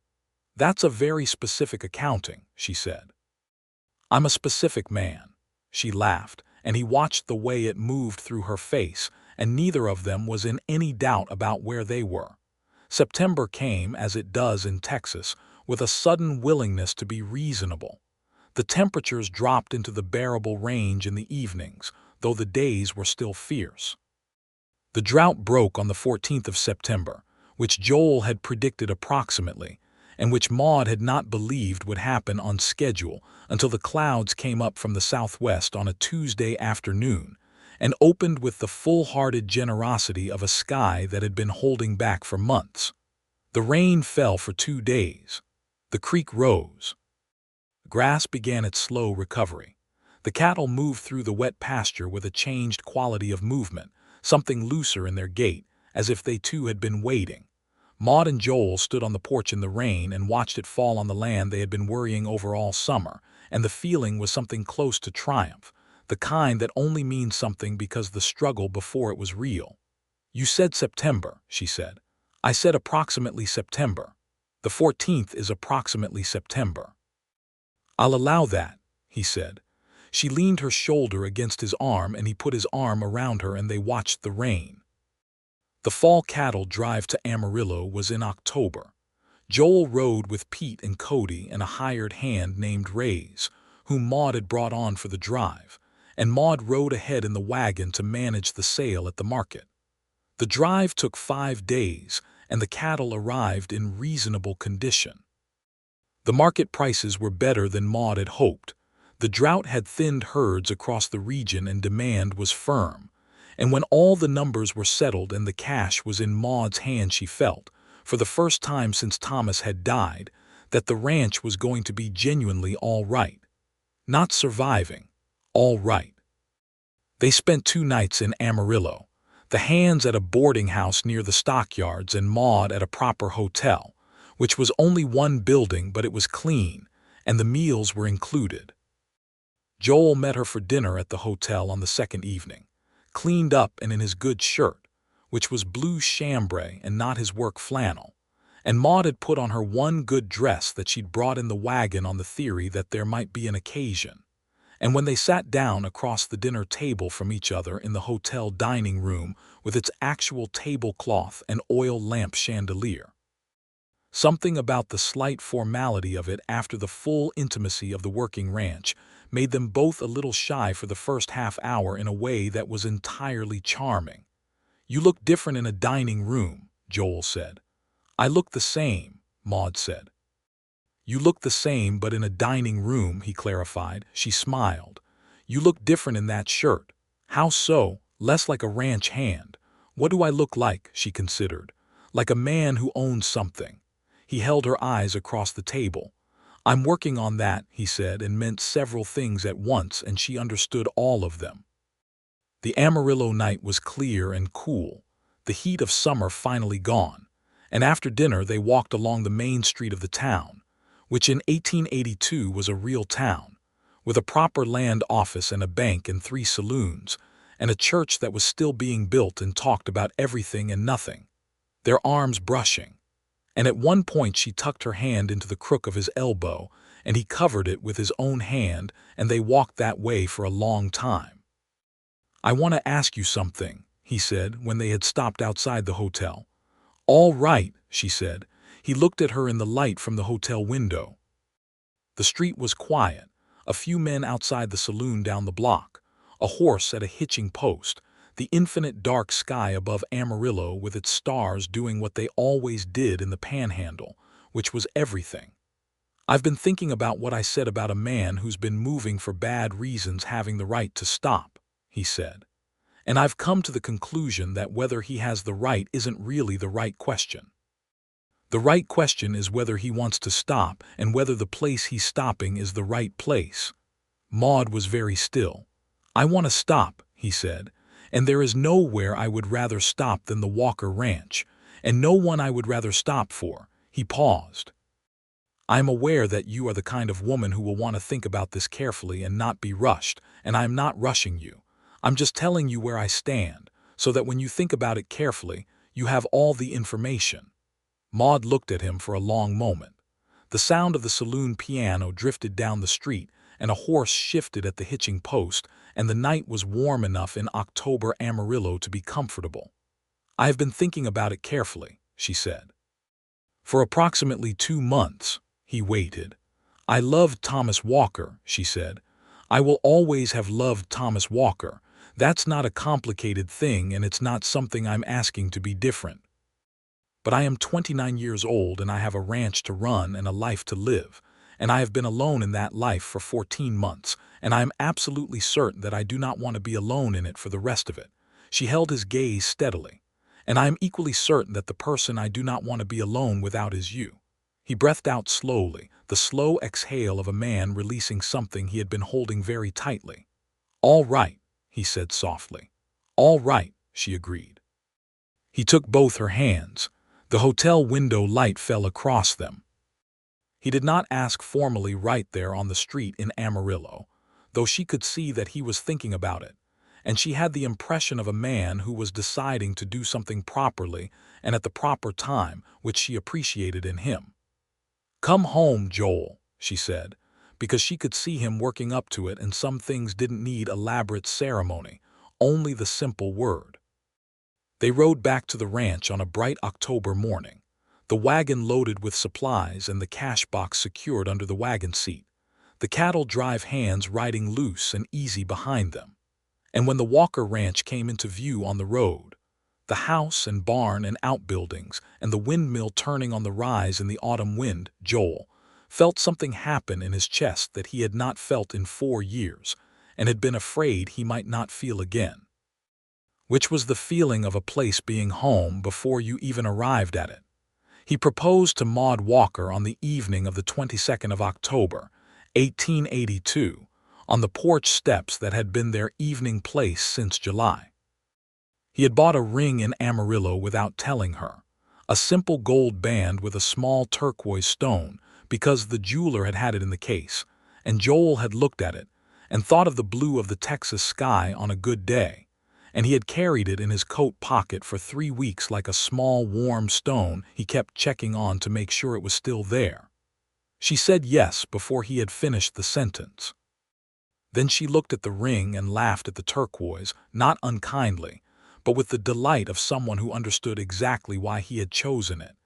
"That's a very specific accounting," she said. "I'm a specific man." She laughed, and he watched the way it moved through her face, and neither of them was in any doubt about where they were. September came, as it does in Texas, with a sudden willingness to be reasonable. The temperatures dropped into the bearable range in the evenings, though the days were still fierce. The drought broke on the 14th of September, which Joel had predicted approximately, and which Maude had not believed would happen on schedule until the clouds came up from the southwest on a Tuesday afternoon, and opened with the full-hearted generosity of a sky that had been holding back for months. The rain fell for 2 days. The creek rose. Grass began its slow recovery. The cattle moved through the wet pasture with a changed quality of movement, something looser in their gait, as if they too had been waiting. Maude and Joel stood on the porch in the rain and watched it fall on the land they had been worrying over all summer, and the feeling was something close to triumph, the kind that only means something because the struggle before it was real. "You said September," she said. "I said approximately September. The 14th is approximately September." "I'll allow that," he said. She leaned her shoulder against his arm and he put his arm around her and they watched the rain. The fall cattle drive to Amarillo was in October. Joel rode with Pete and Cody and a hired hand named Rays, whom Maude had brought on for the drive, and Maude rode ahead in the wagon to manage the sale at the market. The drive took 5 days, and the cattle arrived in reasonable condition. The market prices were better than Maude had hoped. The drought had thinned herds across the region and demand was firm. And when all the numbers were settled and the cash was in Maude's hand, she felt, for the first time since Thomas had died, that the ranch was going to be genuinely all right. Not surviving, all right. They spent 2 nights in Amarillo, the hands at a boarding house near the stockyards and Maude at a proper hotel, which was only one building but it was clean, and the meals were included. Joel met her for dinner at the hotel on the second evening, cleaned up and in his good shirt, which was blue chambray and not his work flannel, and Maude had put on her one good dress that she'd brought in the wagon on the theory that there might be an occasion. And when they sat down across the dinner table from each other in the hotel dining room with its actual tablecloth and oil lamp chandelier, something about the slight formality of it after the full intimacy of the working ranch made them both a little shy for the first half hour in a way that was entirely charming. "You look different in a dining room," Joel said. "I look the same," Maude said. "You look the same but in a dining room," he clarified. She smiled. "You look different in that shirt." "How so?" "Less like a ranch hand." "What do I look like?" she considered. "Like a man who owns something." He held her eyes across the table. "I'm working on that," he said, and meant several things at once, and she understood all of them. The Amarillo night was clear and cool, the heat of summer finally gone, and after dinner they walked along the main street of the town, which in 1882 was a real town, with a proper land office and a bank and 3 saloons, and a church that was still being built and talked about everything and nothing, their arms brushing. And at one point she tucked her hand into the crook of his elbow, and he covered it with his own hand, and they walked that way for a long time. "I want to ask you something," he said when they had stopped outside the hotel. "All right," she said. He looked at her in the light from the hotel window. The street was quiet, a few men outside the saloon down the block, a horse at a hitching post, the infinite dark sky above Amarillo with its stars doing what they always did in the Panhandle, which was everything. "I've been thinking about what I said about a man who's been moving for bad reasons having the right to stop," he said. "And I've come to the conclusion that whether he has the right isn't really the right question. The right question is whether he wants to stop and whether the place he's stopping is the right place." Maude was very still. "I want to stop," he said, "and there is nowhere I would rather stop than the Walker Ranch, and no one I would rather stop for." He paused. "I am aware that you are the kind of woman who will want to think about this carefully and not be rushed, and I am not rushing you. I'm just telling you where I stand, so that when you think about it carefully, you have all the information." Maude looked at him for a long moment. The sound of the saloon piano drifted down the street, and a horse shifted at the hitching post, and the night was warm enough in October Amarillo to be comfortable. "I have been thinking about it carefully," she said. "For approximately 2 months." He waited. "I loved Thomas Walker," she said. "I will always have loved Thomas Walker. That's not a complicated thing, and it's not something I'm asking to be different. But I am 29 years old and I have a ranch to run and a life to live, and I have been alone in that life for 14 months, and I am absolutely certain that I do not want to be alone in it for the rest of it." She held his gaze steadily. "And I am equally certain that the person I do not want to be alone without is you." He breathed out slowly, the slow exhale of a man releasing something he had been holding very tightly. "All right," he said softly. "All right," she agreed. He took both her hands. The hotel window light fell across them. He did not ask formally right there on the street in Amarillo, though she could see that he was thinking about it, and she had the impression of a man who was deciding to do something properly and at the proper time, which she appreciated in him. "Come home, Joel," she said, because she could see him working up to it, and some things didn't need elaborate ceremony, only the simple word. They rode back to the ranch on a bright October morning, the wagon loaded with supplies and the cash box secured under the wagon seat, the cattle drive hands riding loose and easy behind them. And when the Walker Ranch came into view on the road, the house and barn and outbuildings and the windmill turning on the rise in the autumn wind, Joel felt something happen in his chest that he had not felt in 4 years and had been afraid he might not feel again, which was the feeling of a place being home before you even arrived at it. He proposed to Maude Walker on the evening of the 22nd of October, 1882, on the porch steps that had been their evening place since July. He had bought a ring in Amarillo without telling her, a simple gold band with a small turquoise stone, because the jeweler had had it in the case, and Joel had looked at it and thought of the blue of the Texas sky on a good day, and he had carried it in his coat pocket for 3 weeks like a small warm stone he kept checking on to make sure it was still there. She said yes before he had finished the sentence. Then she looked at the ring and laughed at the turquoise, not unkindly, but with the delight of someone who understood exactly why he had chosen it,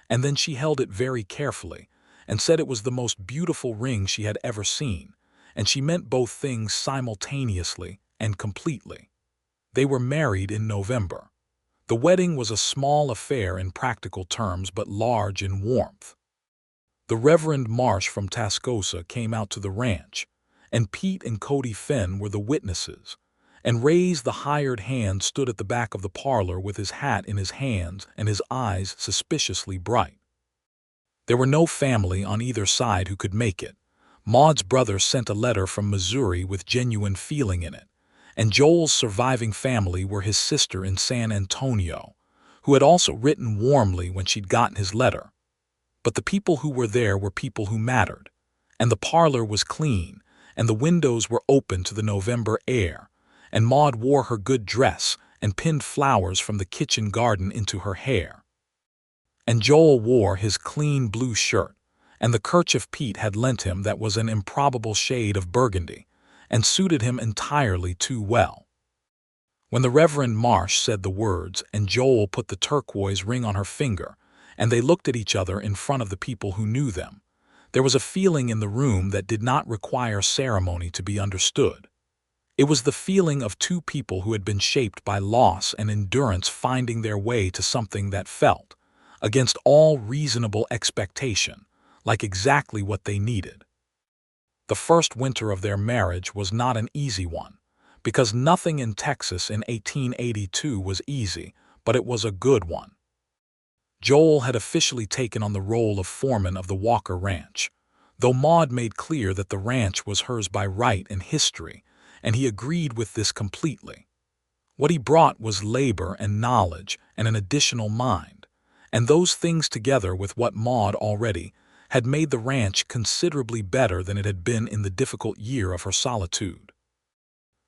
and then she held it very carefully and said it was the most beautiful ring she had ever seen, and she meant both things simultaneously and completely. They were married in November. The wedding was a small affair in practical terms, but large in warmth. The Reverend Marsh from Tascosa came out to the ranch, and Pete and Cody Fenn were the witnesses, and Ray's the hired hand stood at the back of the parlor with his hat in his hands and his eyes suspiciously bright. There were no family on either side who could make it. Maude's brother sent a letter from Missouri with genuine feeling in it, and Joel's surviving family were his sister in San Antonio, who had also written warmly when she'd gotten his letter. But the people who were there were people who mattered, and the parlor was clean, and the windows were open to the November air, and Maude wore her good dress and pinned flowers from the kitchen garden into her hair. And Joel wore his clean blue shirt, and the kerchief Pete had lent him that was an improbable shade of burgundy, and suited him entirely too well. When the Reverend Marsh said the words and Joel put the turquoise ring on her finger, and they looked at each other in front of the people who knew them, there was a feeling in the room that did not require ceremony to be understood. It was the feeling of two people who had been shaped by loss and endurance finding their way to something that felt, against all reasonable expectation, like exactly what they needed. The first winter of their marriage was not an easy one, because nothing in Texas in 1882 was easy, but it was a good one. Joel had officially taken on the role of foreman of the Walker Ranch, though Maude made clear that the ranch was hers by right and history, and he agreed with this completely. What he brought was labor and knowledge and an additional mind, and those things together with what Maude already had made the ranch considerably better than it had been in the difficult year of her solitude.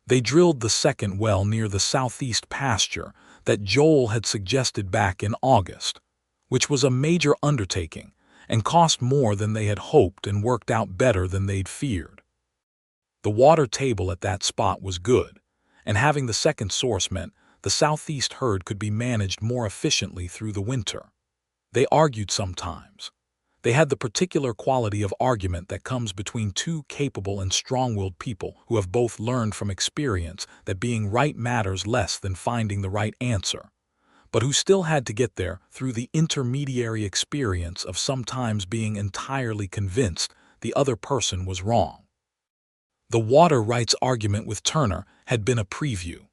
They drilled the second well near the southeast pasture that Joel had suggested back in August, which was a major undertaking and cost more than they had hoped and worked out better than they'd feared. The water table at that spot was good, and having the second source meant the southeast herd could be managed more efficiently through the winter. They argued sometimes. They had the particular quality of argument that comes between two capable and strong-willed people who have both learned from experience that being right matters less than finding the right answer, but who still had to get there through the intermediary experience of sometimes being entirely convinced the other person was wrong. The water rights argument with Turner had been a preview.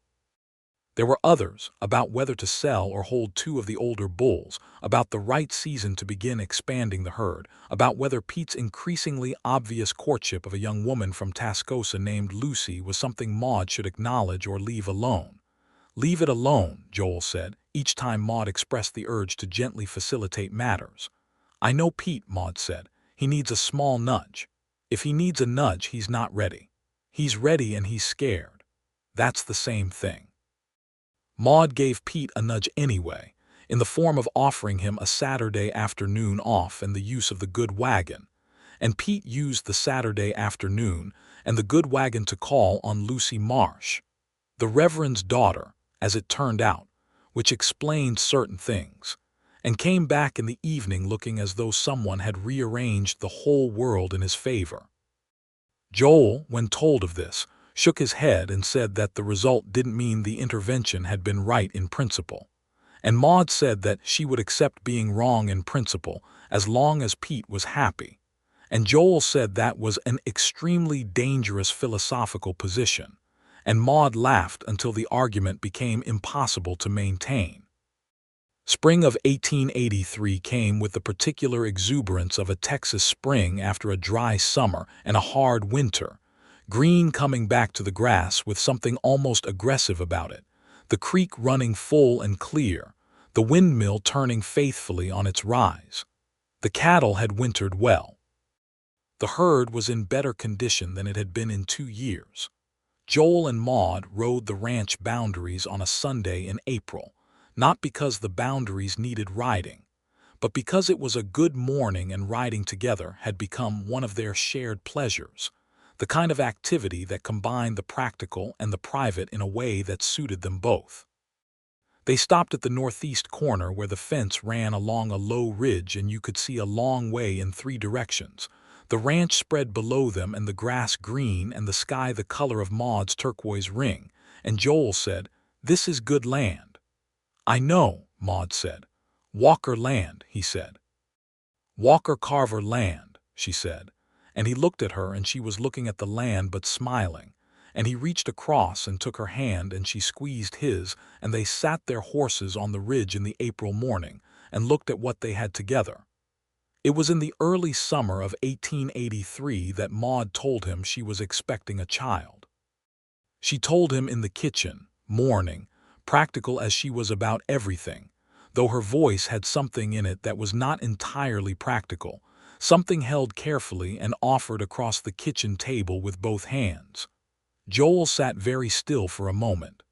There were others about whether to sell or hold two of the older bulls, about the right season to begin expanding the herd, about whether Pete's increasingly obvious courtship of a young woman from Tascosa named Lucy was something Maude should acknowledge or leave alone. "Leave it alone," Joel said. each time Maude expressed the urge to gently facilitate matters. "I know Pete," Maude said. "He needs a small nudge. If he needs a nudge, he's not ready. He's ready and he's scared. That's the same thing." Maude gave Pete a nudge anyway, in the form of offering him a Saturday afternoon off and the use of the good wagon, and Pete used the Saturday afternoon and the good wagon to call on Lucy Marsh, the Reverend's daughter, as it turned out, which explained certain things, and came back in the evening looking as though someone had rearranged the whole world in his favor. Joel, when told of this, shook his head and said that the result didn't mean the intervention had been right in principle, and Maude said that she would accept being wrong in principle as long as Pete was happy, and Joel said that was an extremely dangerous philosophical position, and Maude laughed until the argument became impossible to maintain. Spring of 1883 came with the particular exuberance of a Texas spring after a dry summer and a hard winter, green coming back to the grass with something almost aggressive about it, the creek running full and clear, the windmill turning faithfully on its rise. The cattle had wintered well. The herd was in better condition than it had been in 2 years. Joel and Maude rode the ranch boundaries on a Sunday in April, not because the boundaries needed riding, but because it was a good morning and riding together had become one of their shared pleasures, the kind of activity that combined the practical and the private in a way that suited them both. They stopped at the northeast corner where the fence ran along a low ridge and you could see a long way in 3 directions. The ranch spread below them and the grass green and the sky the color of Maude's turquoise ring, and Joel said, "This is good land." "I know," Maude said. "Walker land," he said. "Walker Carver land," she said, and he looked at her and she was looking at the land but smiling, and he reached across and took her hand and she squeezed his, and they sat their horses on the ridge in the April morning and looked at what they had together. It was in the early summer of 1883 that Maude told him she was expecting a child. She told him in the kitchen, mourning, practical as she was about everything, though her voice had something in it that was not entirely practical, something held carefully and offered across the kitchen table with both hands. Joel sat very still for a moment.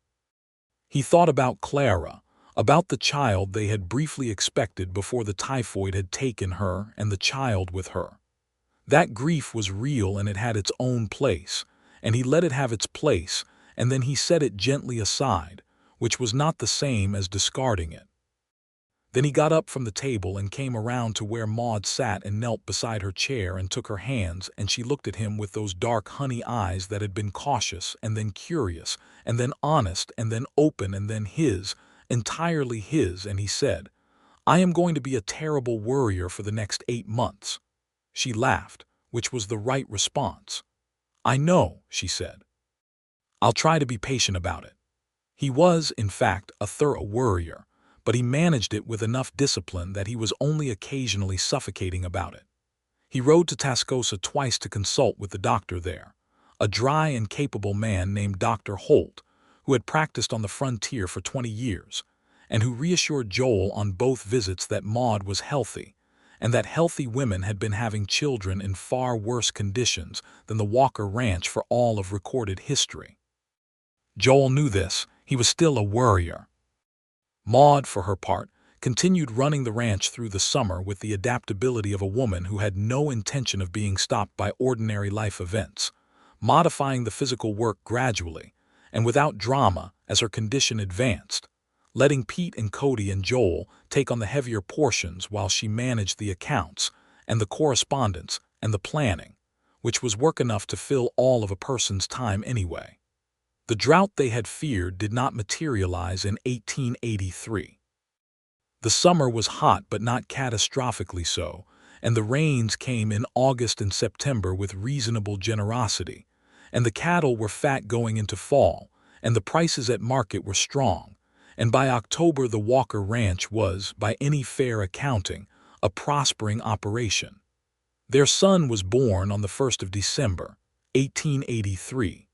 He thought about Clara, about the child they had briefly expected before the typhoid had taken her and the child with her. That grief was real and it had its own place, and he let it have its place, and then he set it gently aside, which was not the same as discarding it. Then he got up from the table and came around to where Maude sat and knelt beside her chair and took her hands, and she looked at him with those dark honey eyes that had been cautious and then curious and then honest and then open and then his, entirely his, and he said, "I am going to be a terrible worrier for the next 8 months." She laughed, which was the right response. "I know," she said. "I'll try to be patient about it." He was, in fact, a thorough worrier, but he managed it with enough discipline that he was only occasionally suffocating about it. He rode to Tascosa twice to consult with the doctor there, a dry and capable man named Dr. Holt, who had practiced on the frontier for 20 years, and who reassured Joel on both visits that Maude was healthy, and that healthy women had been having children in far worse conditions than the Walker Ranch for all of recorded history. Joel knew this. He was still a worrier. Maude, for her part, continued running the ranch through the summer with the adaptability of a woman who had no intention of being stopped by ordinary life events, modifying the physical work gradually, and without drama as her condition advanced, letting Pete and Cody and Joel take on the heavier portions while she managed the accounts and the correspondence and the planning, which was work enough to fill all of a person's time anyway. The drought they had feared did not materialize in 1883. The summer was hot but not catastrophically so, and the rains came in August and September with reasonable generosity, and the cattle were fat going into fall, and the prices at market were strong, and by October the Walker Ranch was, by any fair accounting, a prospering operation. Their son was born on the 1st of December, 1883.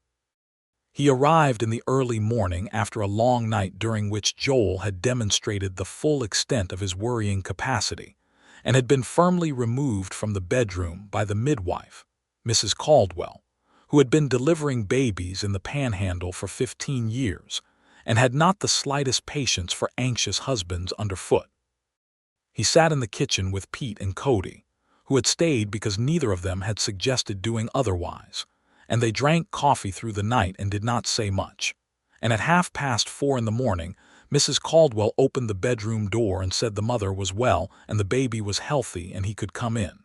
He arrived in the early morning after a long night during which Joel had demonstrated the full extent of his worrying capacity, and had been firmly removed from the bedroom by the midwife, Mrs. Caldwell, who had been delivering babies in the Panhandle for 15 years, and had not the slightest patience for anxious husbands underfoot. He sat in the kitchen with Pete and Cody, who had stayed because neither of them had suggested doing otherwise, and they drank coffee through the night and did not say much. And at 4:30 in the morning, Mrs. Caldwell opened the bedroom door and said the mother was well and the baby was healthy and he could come in.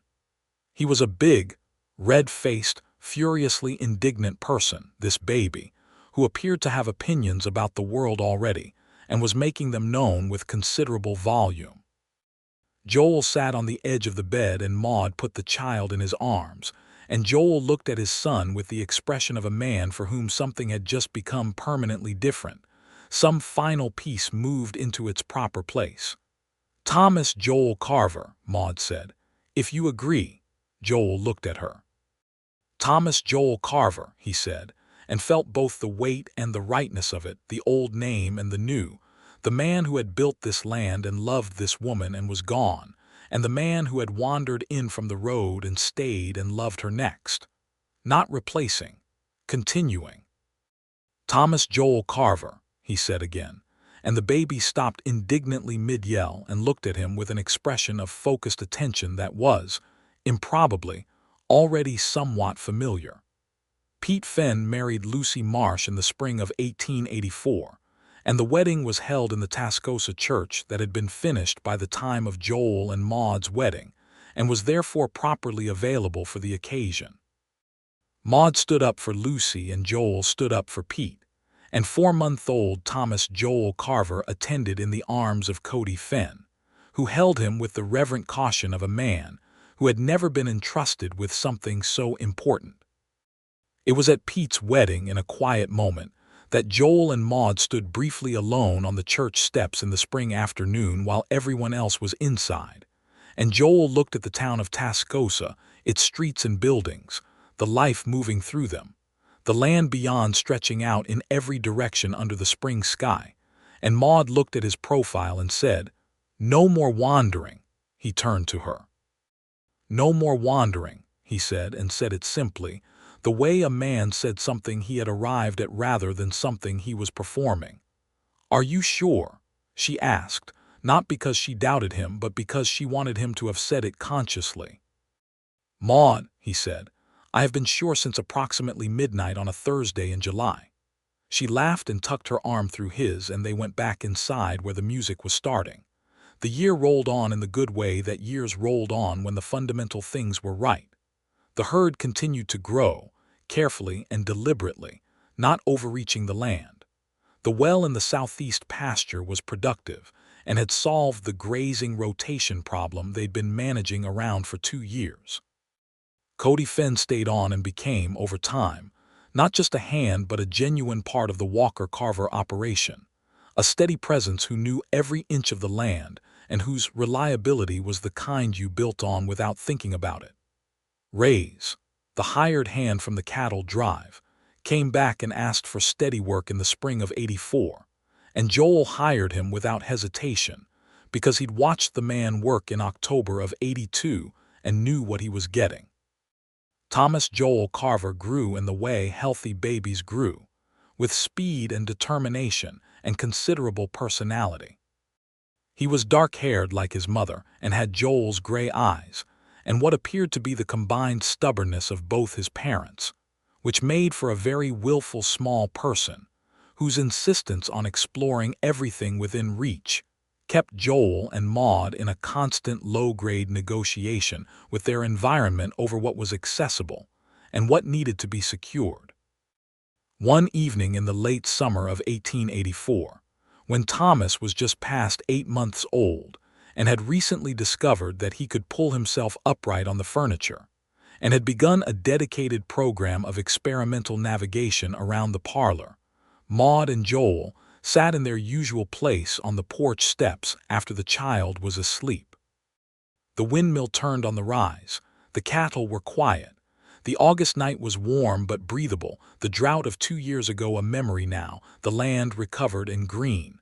He was a big, red-faced, furiously indignant person, this baby, who appeared to have opinions about the world already and was making them known with considerable volume. Joel sat on the edge of the bed and Maude put the child in his arms, and Joel looked at his son with the expression of a man for whom something had just become permanently different. Some final piece moved into its proper place. "Thomas Joel Carver," Maude said. "If you agree." Joel looked at her. "Thomas Joel Carver," he said, and felt both the weight and the rightness of it, the old name and the new, the man who had built this land and loved this woman and was gone, and the man who had wandered in from the road and stayed and loved her next. Not replacing, continuing. "Thomas Joel Carver," he said again, and the baby stopped indignantly mid-yell and looked at him with an expression of focused attention that was, improbably, already somewhat familiar. Pete Fenn married Lucy Marsh in the spring of 1884, and the wedding was held in the Tascosa church that had been finished by the time of Joel and Maude's wedding, and was therefore properly available for the occasion. Maude stood up for Lucy and Joel stood up for Pete, and 4-month-old Thomas Joel Carver attended in the arms of Cody Fenn, who held him with the reverent caution of a man who had never been entrusted with something so important. It was at Pete's wedding, in a quiet moment, that Joel and Maude stood briefly alone on the church steps in the spring afternoon while everyone else was inside, and Joel looked at the town of Tascosa, its streets and buildings, the life moving through them, the land beyond stretching out in every direction under the spring sky, and Maude looked at his profile and said, "No more wandering." He turned to her. "No more wandering," he said, and said it simply, the way a man said something he had arrived at rather than something he was performing. "Are you sure?" she asked, not because she doubted him but because she wanted him to have said it consciously. "Maude," he said, "I have been sure since approximately midnight on a Thursday in July." She laughed and tucked her arm through his, and they went back inside where the music was starting. The year rolled on in the good way that years rolled on when the fundamental things were right. The herd continued to grow, carefully and deliberately, not overreaching the land. The well in the southeast pasture was productive and had solved the grazing rotation problem they'd been managing around for 2 years. Cody Fenn stayed on and became, over time, not just a hand but a genuine part of the Walker Carver operation, a steady presence who knew every inch of the land and whose reliability was the kind you built on without thinking about it. Rays, the hired hand from the cattle drive, came back and asked for steady work in the spring of '84, and Joel hired him without hesitation because he'd watched the man work in October of '82 and knew what he was getting. Thomas Joel Carver grew in the way healthy babies grew, with speed and determination and considerable personality. He was dark-haired like his mother and had Joel's gray eyes, and what appeared to be the combined stubbornness of both his parents, which made for a very willful small person, whose insistence on exploring everything within reach kept Joel and Maude in a constant low-grade negotiation with their environment over what was accessible and what needed to be secured. One evening in the late summer of 1884, when Thomas was just past 8 months old, and had recently discovered that he could pull himself upright on the furniture, and had begun a dedicated program of experimental navigation around the parlor, Maude and Joel sat in their usual place on the porch steps after the child was asleep. The windmill turned on the rise, the cattle were quiet, The August night was warm but breathable, the drought of 2 years ago a memory now, the land recovered and green.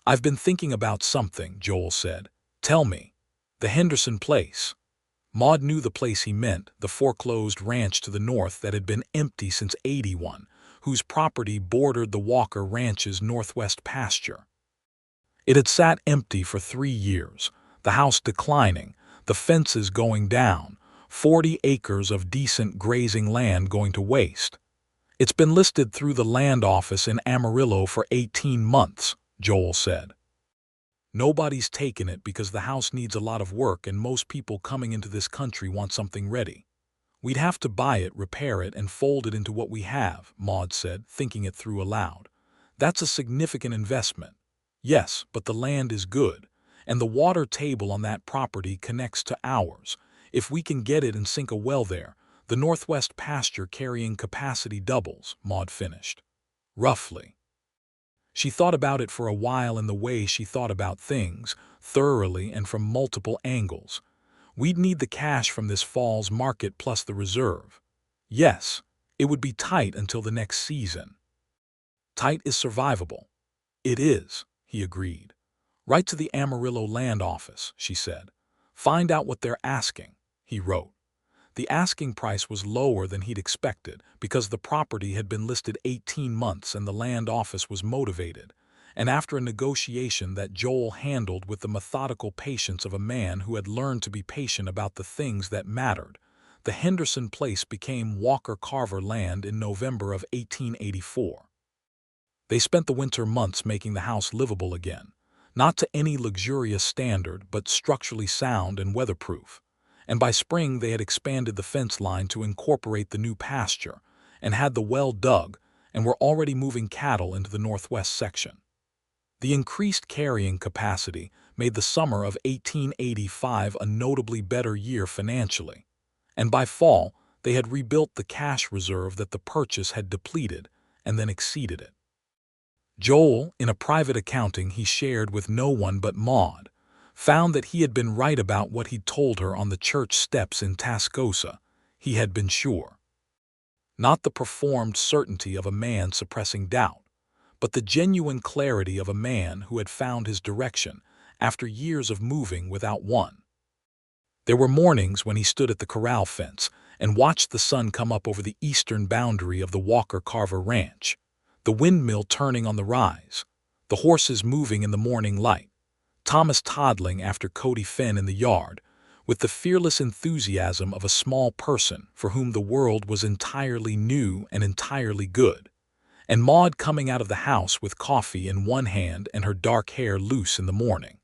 "I've been thinking about something," Joel said. "Tell me." "The Henderson place." Maude knew the place he meant, the foreclosed ranch to the north that had been empty since '81, whose property bordered the Walker Ranch's northwest pasture. It had sat empty for 3 years, the house declining, the fences going down, 40 acres of decent grazing land going to waste. "It's been listed through the land office in Amarillo for 18 months, Joel said. "Nobody's taken it because the house needs a lot of work and most people coming into this country want something ready. We'd have to buy it, repair it, and fold it into what we have," Maude said, thinking it through aloud. "That's a significant investment." "Yes, but the land is good, and the water table on that property connects to ours. If we can get it and sink a well there, the northwest pasture carrying capacity doubles," Maude finished. "Roughly." She thought about it for a while in the way she thought about things, thoroughly and from multiple angles. "We'd need the cash from this fall's market plus the reserve." "Yes, it would be tight until the next season." "Tight is survivable." "It is," he agreed. "Write to the Amarillo land office," she said. "Find out what they're asking," he wrote. The asking price was lower than he'd expected because the property had been listed 18 months and the land office was motivated. And after a negotiation that Joel handled with the methodical patience of a man who had learned to be patient about the things that mattered, the Henderson place became Walker Carver land in November of 1884. They spent the winter months making the house livable again, not to any luxurious standard but structurally sound and weatherproof. And by spring they had expanded the fence line to incorporate the new pasture, and had the well dug, and were already moving cattle into the northwest section. The increased carrying capacity made the summer of 1885 a notably better year financially, and by fall they had rebuilt the cash reserve that the purchase had depleted and then exceeded it. Joel, in a private accounting he shared with no one but Maude, found that he had been right about what he'd told her on the church steps in Tascosa. He had been sure. Not the performed certainty of a man suppressing doubt, but the genuine clarity of a man who had found his direction after years of moving without one. There were mornings when he stood at the corral fence and watched the sun come up over the eastern boundary of the Walker Carver Ranch, the windmill turning on the rise, the horses moving in the morning light, Thomas toddling after Cody Finn in the yard, with the fearless enthusiasm of a small person for whom the world was entirely new and entirely good, and Maude coming out of the house with coffee in one hand and her dark hair loose in the morning.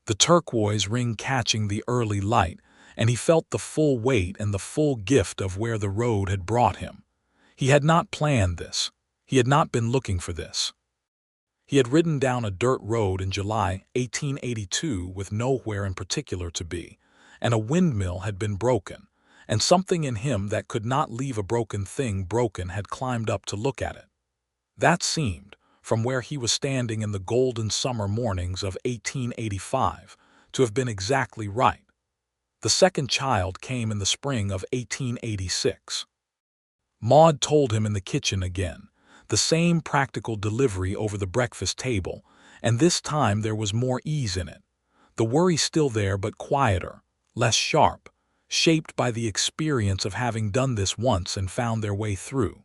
The turquoise ring catching the early light, and he felt the full weight and the full gift of where the road had brought him. He had not planned this. He had not been looking for this. He had ridden down a dirt road in July 1882 with nowhere in particular to be, and a windmill had been broken, and something in him that could not leave a broken thing broken had climbed up to look at it. That seemed, from where he was standing in the golden summer mornings of 1885, to have been exactly right. The second child came in the spring of 1886. Maude told him in the kitchen again, the same practical delivery over the breakfast table, and this time there was more ease in it. The worry still there but quieter, less sharp, shaped by the experience of having done this once and found their way through.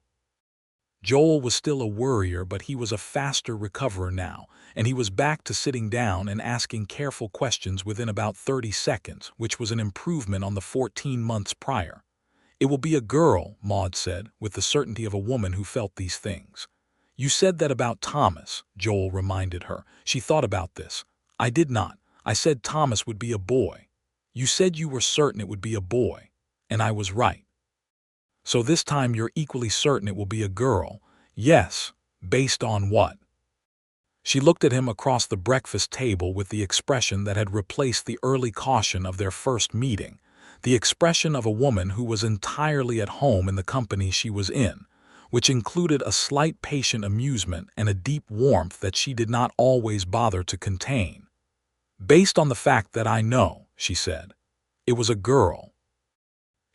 Joel was still a worrier, but he was a faster recoverer now, and he was back to sitting down and asking careful questions within about 30 seconds, which was an improvement on the 14 months prior. "It will be a girl," Maude said, with the certainty of a woman who felt these things. "You said that about Thomas," Joel reminded her. She thought about this. "I did not. I said Thomas would be a boy. You said you were certain it would be a boy, and I was right. So this time you're equally certain it will be a girl." "Yes, based on what?" She looked at him across the breakfast table with the expression that had replaced the early caution of their first meeting, the expression of a woman who was entirely at home in the company she was in, which included a slight patient amusement and a deep warmth that she did not always bother to contain. "Based on the fact that I know," she said. "It was a girl."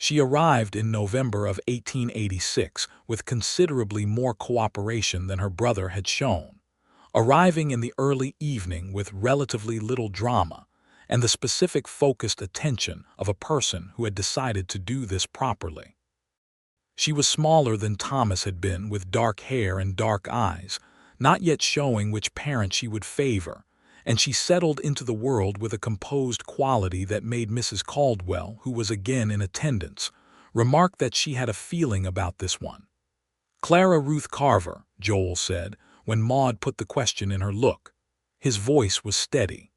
She arrived in November of 1886 with considerably more cooperation than her brother had shown, arriving in the early evening with relatively little drama and the specific focused attention of a person who had decided to do this properly. She was smaller than Thomas had been, with dark hair and dark eyes, not yet showing which parent she would favor, and she settled into the world with a composed quality that made Mrs. Caldwell, who was again in attendance, remark that she had a feeling about this one. "Clara Ruth Carver," Joel said, when Maude put the question in her look. His voice was steady.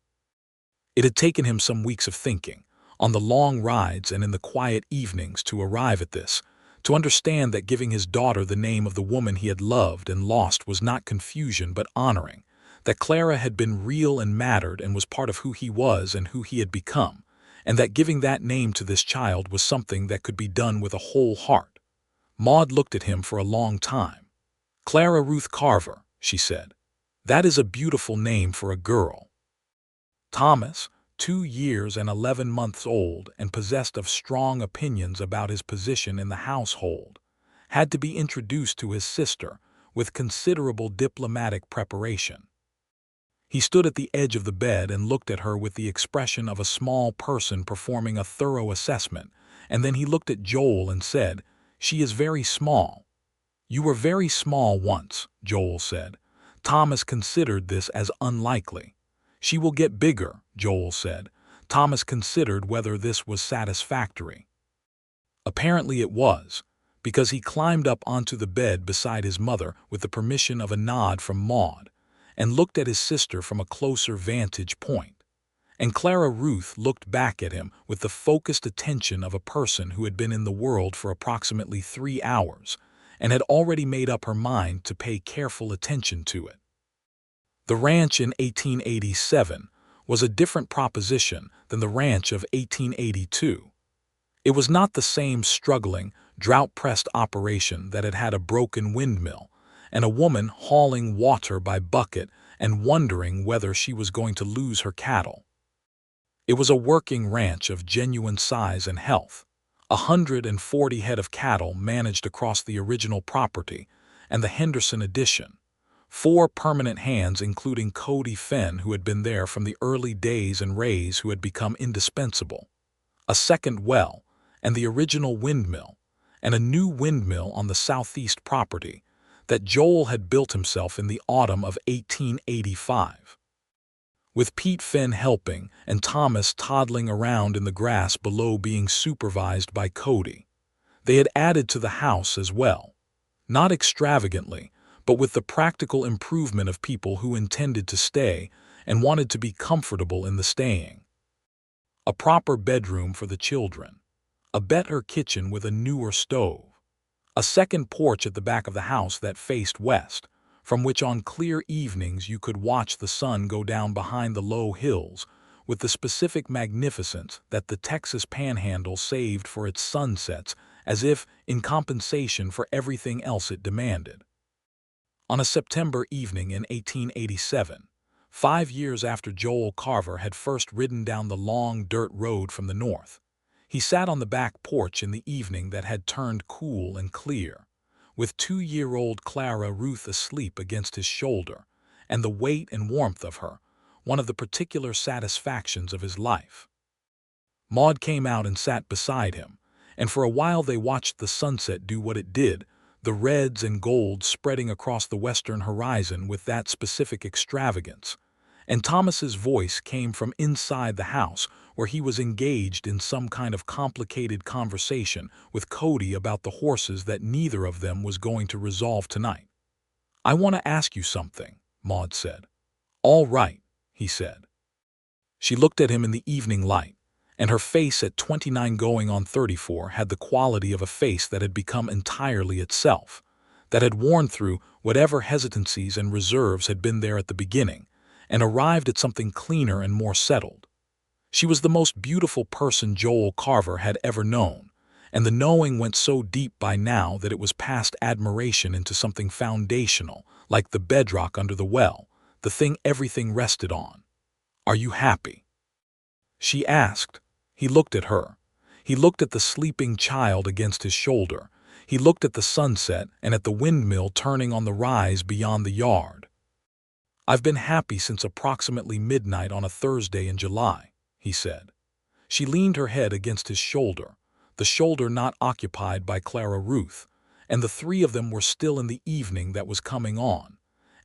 It had taken him some weeks of thinking, on the long rides and in the quiet evenings, to arrive at this, to understand that giving his daughter the name of the woman he had loved and lost was not confusion but honoring, that Clara had been real and mattered and was part of who he was and who he had become, and that giving that name to this child was something that could be done with a whole heart. Maude looked at him for a long time. "Clara Ruth Carver," she said. "That is a beautiful name for a girl." Thomas, 2 years and 11 months old and possessed of strong opinions about his position in the household, had to be introduced to his sister with considerable diplomatic preparation. He stood at the edge of the bed and looked at her with the expression of a small person performing a thorough assessment, and then he looked at Joel and said, "She is very small." "You were very small once," Joel said. Thomas considered this as unlikely. "She will get bigger," Joel said. Thomas considered whether this was satisfactory. Apparently it was, because he climbed up onto the bed beside his mother with the permission of a nod from Maude, and looked at his sister from a closer vantage point. And Clara Ruth looked back at him with the focused attention of a person who had been in the world for approximately 3 hours and had already made up her mind to pay careful attention to it. The ranch in 1887 was a different proposition than the ranch of 1882. It was not the same struggling, drought-pressed operation that had had a broken windmill and a woman hauling water by bucket and wondering whether she was going to lose her cattle. It was a working ranch of genuine size and health. 140 head of cattle managed across the original property and the Henderson addition. 4 permanent hands, including Cody Fenn, who had been there from the early days, and Rays, who had become indispensable. A second well, and the original windmill, and a new windmill on the southeast property that Joel had built himself in the autumn of 1885. With Pete Fenn helping and Thomas toddling around in the grass below being supervised by Cody, they had added to the house as well. Not extravagantly, but with the practical improvement of people who intended to stay and wanted to be comfortable in the staying. A proper bedroom for the children, a better kitchen with a newer stove, a second porch at the back of the house that faced west, from which on clear evenings you could watch the sun go down behind the low hills with the specific magnificence that the Texas Panhandle saved for its sunsets, as if in compensation for everything else it demanded. On a September evening in 1887, 5 years after Joel Carver had first ridden down the long dirt road from the north, he sat on the back porch in the evening that had turned cool and clear, with 2-year-old Clara Ruth asleep against his shoulder, and the weight and warmth of her, one of the particular satisfactions of his life. Maude came out and sat beside him, and for a while they watched the sunset do what it did, the reds and golds spreading across the western horizon with that specific extravagance, and Thomas's voice came from inside the house where he was engaged in some kind of complicated conversation with Cody about the horses that neither of them was going to resolve tonight. "I want to ask you something," Maude said. "All right," he said. She looked at him in the evening light, and her face at 29 going on 34 had the quality of a face that had become entirely itself, that had worn through whatever hesitancies and reserves had been there at the beginning, and arrived at something cleaner and more settled. She was the most beautiful person Joel Carver had ever known, and the knowing went so deep by now that it was past admiration into something foundational, like the bedrock under the well, the thing everything rested on. "Are you happy?" she asked. He looked at her. He looked at the sleeping child against his shoulder. He looked at the sunset and at the windmill turning on the rise beyond the yard. "I've been happy since approximately midnight on a Thursday in July," he said. She leaned her head against his shoulder, the shoulder not occupied by Clara Ruth, and the three of them were still in the evening that was coming on.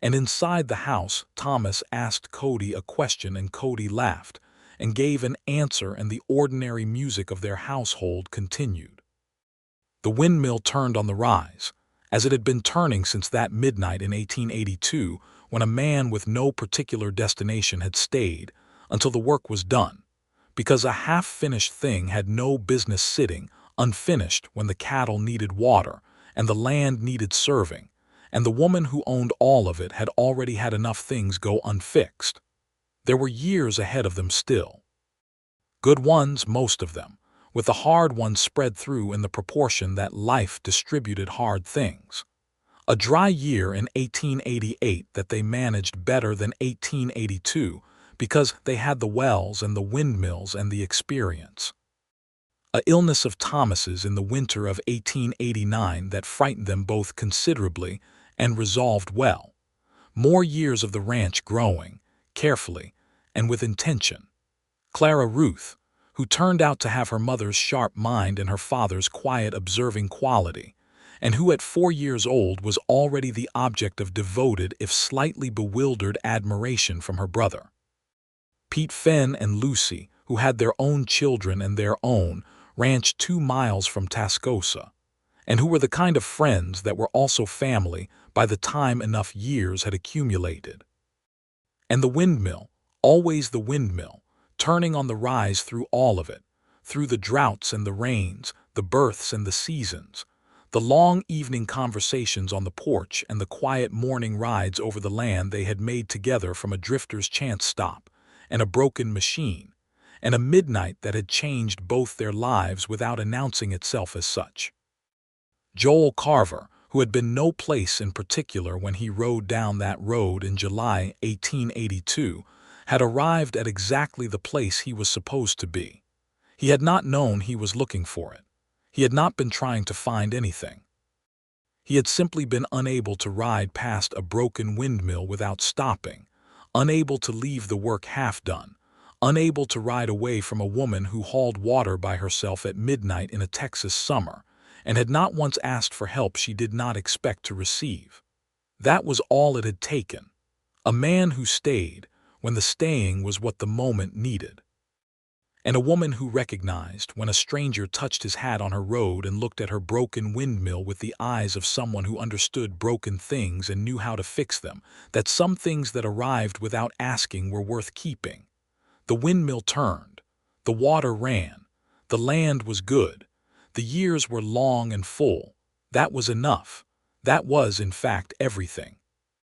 And inside the house, Thomas asked Cody a question and Cody laughed and gave an answer, and the ordinary music of their household continued. The windmill turned on the rise, as it had been turning since that midnight in 1882 when a man with no particular destination had stayed until the work was done, because a half-finished thing had no business sitting unfinished when the cattle needed water and the land needed serving, and the woman who owned all of it had already had enough things go unfixed. There were years ahead of them still. Good ones, most of them, with the hard ones spread through in the proportion that life distributed hard things. A dry year in 1888 that they managed better than 1882 because they had the wells and the windmills and the experience. A illness of Thomas's in the winter of 1889 that frightened them both considerably and resolved well. More years of the ranch growing, carefully, and with intention. Clara Ruth, who turned out to have her mother's sharp mind and her father's quiet observing quality, and who at 4 years old was already the object of devoted if slightly bewildered admiration from her brother. Pete Fenn and Lucy, who had their own children and their own ranch 2 miles from Tascosa, and who were the kind of friends that were also family by the time enough years had accumulated. And the windmill, always the windmill, turning on the rise through all of it, through the droughts and the rains, the births and the seasons, the long evening conversations on the porch and the quiet morning rides over the land they had made together from a drifter's chance stop, and a broken machine, and a midnight that had changed both their lives without announcing itself as such. Joel Carver, who had been no place in particular when he rode down that road in July 1882, had arrived at exactly the place he was supposed to be. He had not known he was looking for it. He had not been trying to find anything. He had simply been unable to ride past a broken windmill without stopping, unable to leave the work half done, unable to ride away from a woman who hauled water by herself at midnight in a Texas summer, and had not once asked for help she did not expect to receive. That was all it had taken. A man who stayed when the staying was what the moment needed. And a woman who recognized when a stranger touched his hat on her road and looked at her broken windmill with the eyes of someone who understood broken things and knew how to fix them, that some things that arrived without asking were worth keeping. The windmill turned. The water ran. The land was good. The years were long and full. That was enough. That was, in fact, everything.